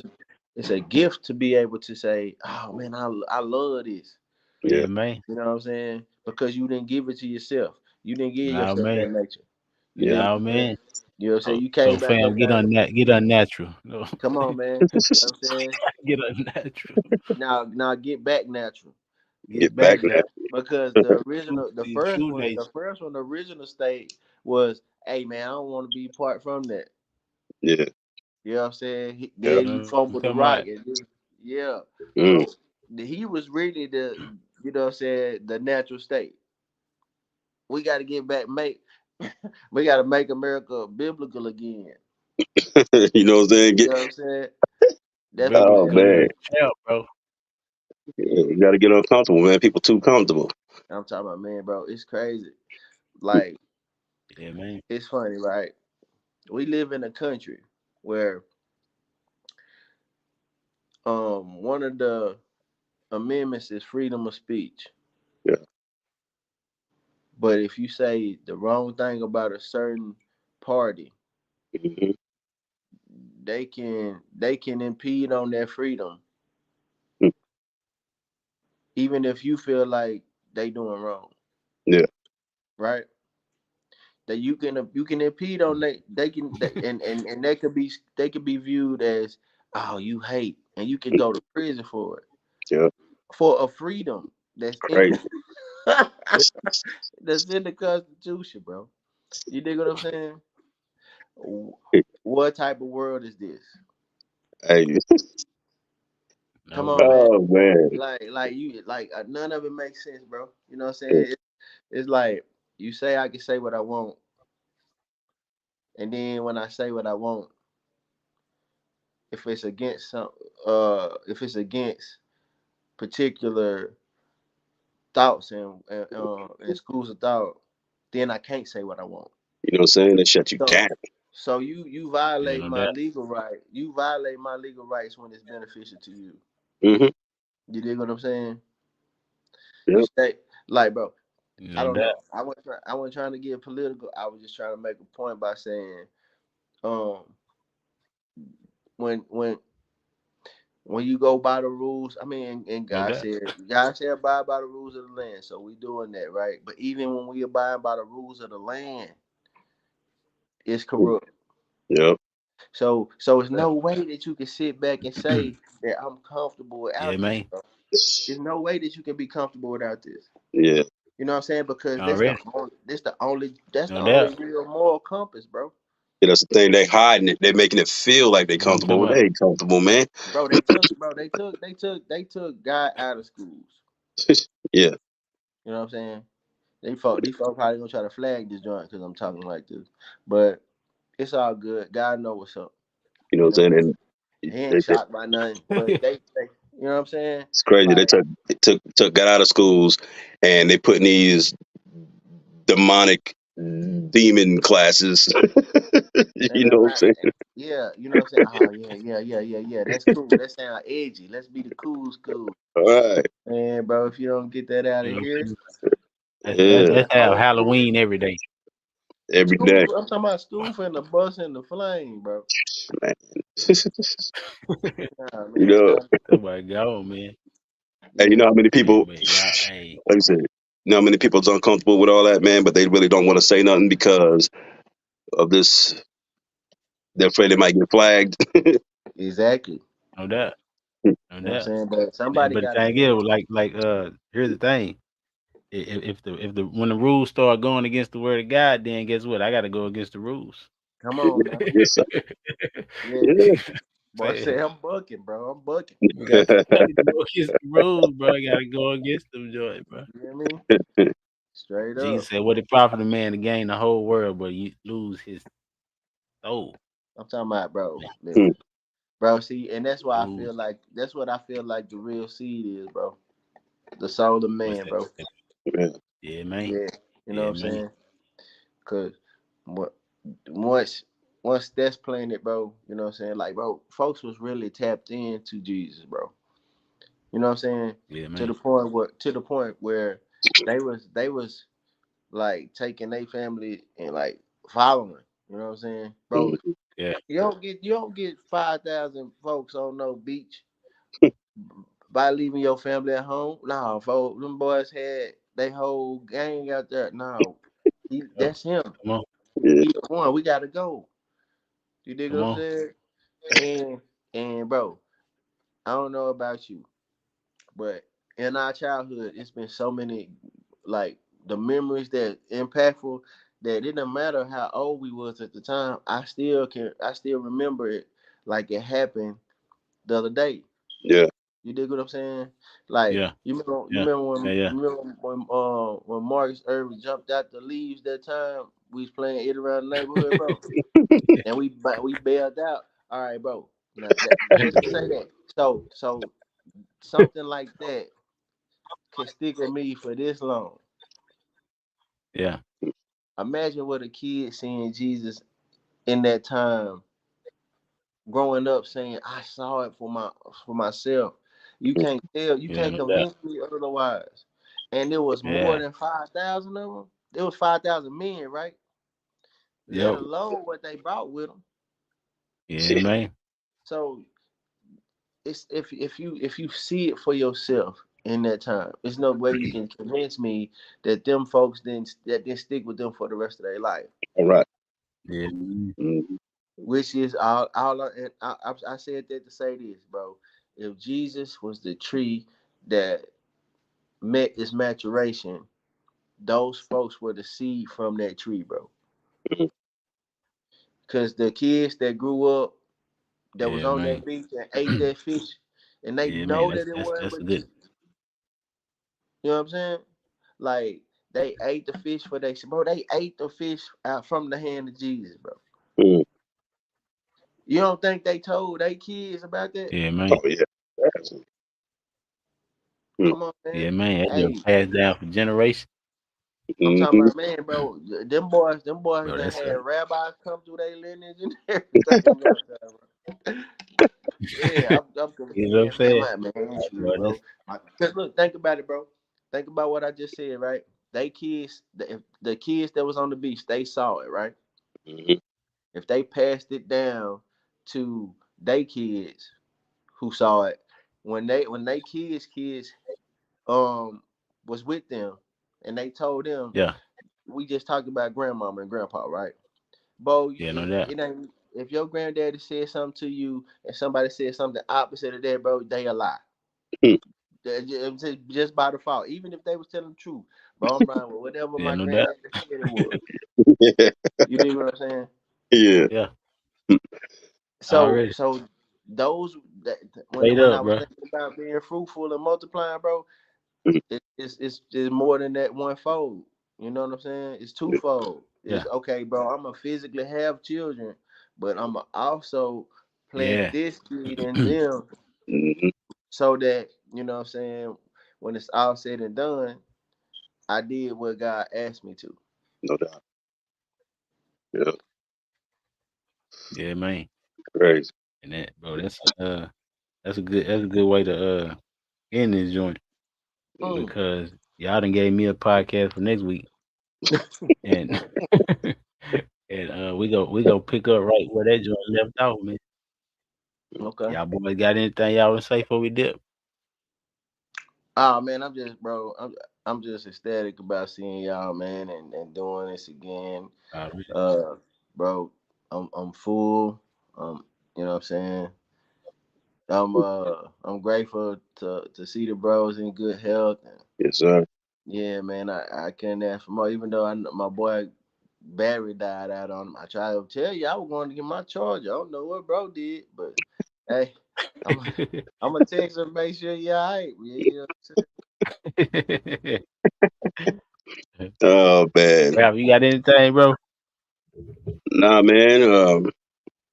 It's a gift to be able to say, "Oh man, I love this." Yeah. yeah, man. You know what I'm saying? Because you didn't give it to yourself. You didn't give Nah, yourself man. that nature. You dig Yeah. what Nah, I'm saying? man. You know what I'm saying? So, You so came back fam, up out of. get unnatural. No. Come on, man. You know what I'm saying? Get unnatural. Now get back natural. Get Get back back Because now. now. because the True, original, the your first true one, nature. the original state was, hey man, I don't want to be apart from that. Yeah. You know what I'm saying? Yeah. Then You he know what I'm fumbled the talking rock, about? and yeah. Mm. So he was really you know what I'm saying, the natural state. We got to get back, we got to make America biblical again. You know what I'm saying? You know what I'm saying? That's what Oh, Biblical man. is a champ, bro. You got to get uncomfortable, man. People too comfortable. I'm talking about, man, bro. It's crazy. Like, Yeah, man. it's funny, right? We live in a country where one of the amendments is freedom of speech. Yeah. But if you say the wrong thing about a certain party, Hmm. they can impede on their freedom, Hmm. even if you feel like they doing wrong, Yeah. right? That you can impede on and they could be viewed as, oh, you hate, and you can go to prison for it, Yeah. for a freedom that's in Crazy. that's in the Constitution, bro. You dig what I'm saying? What type of world is this? Hey. Come No, on, bro. man. Oh man. None of it makes sense, bro. You know what I'm saying? It's like you say I can say what I want, and then when I say what I want, if it's against if it's against particular thoughts and schools of thought, then I can't say what I want. You know what I'm saying? They shut you So down. so you Yeah, violate no my doubt. legal right. You violate my legal rights when it's beneficial to you. Hmm. You dig what I'm saying? You Yeah. say, like, bro, I No don't doubt. know. I wasn't trying to get political. I was just trying to make a point by saying, um, when when when you go by the rules, I mean, and No doubt. God said abide by the rules of the land. So we doing that, right? But even when we abide by the rules of the land, it's corrupt. Yeah. So it's no way that you can sit back and say that I'm comfortable Yeah, without this, man. bro. There's no way that you can be comfortable without this. Yeah. You know what I'm saying? Because Already. that's the No only doubt. real moral compass, bro. Yeah, that's the thing. They hiding it. They're making it feel like they What you comfortable. talking Well, about? they ain't comfortable, man. They took God out of schools. Yeah. You know what I'm saying? These folks probably gonna try to flag this joint because I'm talking like this, but it's all good. God know what's up. You know You what I'm know, saying? And he ain't shocked by nothing. But you know what I'm saying? it's crazy. They Like, took got out of schools, and they putting these demonic demon classes. and You know what I'm saying? yeah, you know what I'm saying? Oh yeah. That's cool. That sound edgy. Let's be the cool school, All right. man, bro. If you don't get that out You of know what here, I'm saying? Yeah. Let's have whole school, Halloween every day. Every day, I'm talking about school finna bust in the flame, bro. man. Nah, You man. know, Oh my God, man. and you Yeah, know how many Hey, people, man. Y'all, hey. like I said, you know how many people's uncomfortable with all that, man, but they really don't want to say nothing because of this. They're afraid they might get flagged. exactly. No doubt. No You know what I'm doubt. saying? But Man, somebody but the got to thing say is, it. here's the thing. If the when the rules start going against the word of God, then guess what? I got to go against the rules. Come on now. Yes, sir. Yeah. Yeah. Boy, Saying say I'm bucking, bro. I'm bucking. we got to go against the rules, bro. I got to go against them, joy, bro. You hear me? Straight up. Jesus said, "What it profit a man to gain the whole world, but you lose his soul?" I'm talking about, bro. Hmm. Listen. Bro, see, and that's why I Lose. feel like that's what I feel like the real seed is, bro. The soul of What's man, that? bro. Yeah. Yeah, man. Yeah. You know what Yeah, I'm man. saying? Cause what once that's planted, bro, you know what I'm saying? Like, bro, folks was really tapped into Jesus, bro. You know what I'm saying? Yeah, To man. the point where they was like taking their family and like following. You know what I'm saying? Bro, Mhm. Yeah. you don't get 5,000 folks on no beach by leaving your family at home. No, folks, them boys had they whole gang out there. No, Oh, that's him. come on. Yeah. He the one. We gotta go. You dig Come what I'm on. saying? And bro, I don't know about you, but in our childhood, it's been so many like the memories that impactful that it didn't matter how old we was at the time. I still remember it like it happened the other day. Yeah. You dig what I'm saying? Like Yeah. you remember you Yeah. remember Yeah. when Yeah. you remember when Marcus Irving jumped out the leaves that time we was playing it around the neighborhood, bro, and we bailed out. All right, bro. Now just to say that. So something like that can stick with me for this long. Yeah. Imagine what a kid seeing Jesus in that time, growing up saying, "I saw it for myself," You can't tell. You Yeah, can't no doubt. convince me otherwise. And there was more Yeah. than 5,000 of them. There was 5,000 men, right? Let Yep. alone what they brought with them. Yeah, man. So it's if you see it for yourself in that time, there's no way you can convince me that them folks didn't stick with them for the rest of their life. All right. Yeah. Mhm. Which is all and I said that to say this, bro. If Jesus was the tree that met its maturation, those folks were the seed from that tree, bro. Mhm. Because the kids that grew up that was Yeah, on man. that beach and ate that fish, and they Yeah, man. know that it wasn't That's a but good. you know what I'm saying? Like they ate the fish for they bro. They ate the fish out from the hand of Jesus, bro. Mhm. You don't think they told their kids about that? Yeah, man. Oh yeah. Absolutely. Mhm. Come on, Yeah, man. man. That been Hey, passed down for generations, I'm talking Mhm. about, man, bro. Them boys bro. that That's had rabbis come through their lineage and everything. Bro. Yeah, I'm you know what I'm yeah, saying, man, it's true, bro. bro. Cause look, think about it, bro. Think about what I just said, right? They kids, if the kids that was on the beach, they saw it, right? Mhm. If they passed it down to they kids who saw it, when they kids was with them, and they told them, Yeah. we just talked about grandmama and grandpa, right? Bro, Yeah, no doubt. it ain't if your granddaddy said something to you and somebody said something opposite of that, bro, they a lie. Mhm. Just by default, even if they was telling the truth, bro, I'm riding with whatever Yeah, my no doubt. granddaddy said it was. Yeah. You dig what I'm saying? Yeah. Yeah. So, Already. those that Straight when I up, was bro. thinking about being fruitful and multiplying, bro, Mhm. it's more than that one fold. You know what I'm saying? It's twofold. It's Yeah. okay, bro. I'm gonna physically have children, but I'm gonna also plant Yeah. this seed in them Mhm. so that you know what I'm saying. When it's all said and done, I did what God asked me to. No doubt. Yeah. Yeah, man. Crazy. And that, bro, that's a good way to end this joint Mm. because y'all done gave me a podcast for next week, and and we go pick up right where that joint left off, man. Okay. Y'all boys got anything y'all want to say before we dip? Oh man, I'm just ecstatic about seeing y'all, man, and doing this again. Already. Uh, bro, I'm full. You know what I'm saying? I'm grateful to see the bros in good health. And Yes, sir. yeah, man, I couldn't ask for more. Even though my boy Barry died out on him, I tried to tell you I was going to get my charger. I don't know what bro did, but hey, I'm I'm gonna text him, make sure you all right. Yeah, you know Oh man. Ralph, you got anything, bro? Nah, man.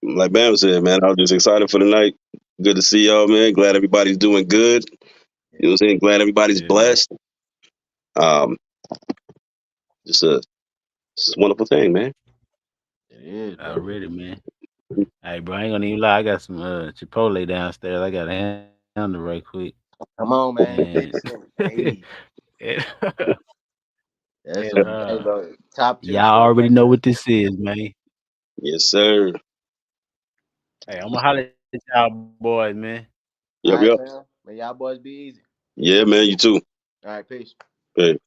Like Bam said, man, I was just excited for the night. Good to see y'all, man. Glad everybody's doing good. You know what I'm saying? Glad everybody's Yeah, man. blessed. Um, just a wonderful thing, man. it is, bro. Already, man. Hey, bro, I ain't gonna even lie. I got some Chipotle downstairs. I gotta handle right quick. Come on, man. And Listen, hey, and, that's and some hey, bro. Top tier y'all stuff already right know there. what this is, man. Yes, sir. Hey, I'm gonna holler at y'all boys, man. All Yep, right, yep. fam. May y'all boys be easy. Yeah, man. You too. All right, peace. Hey.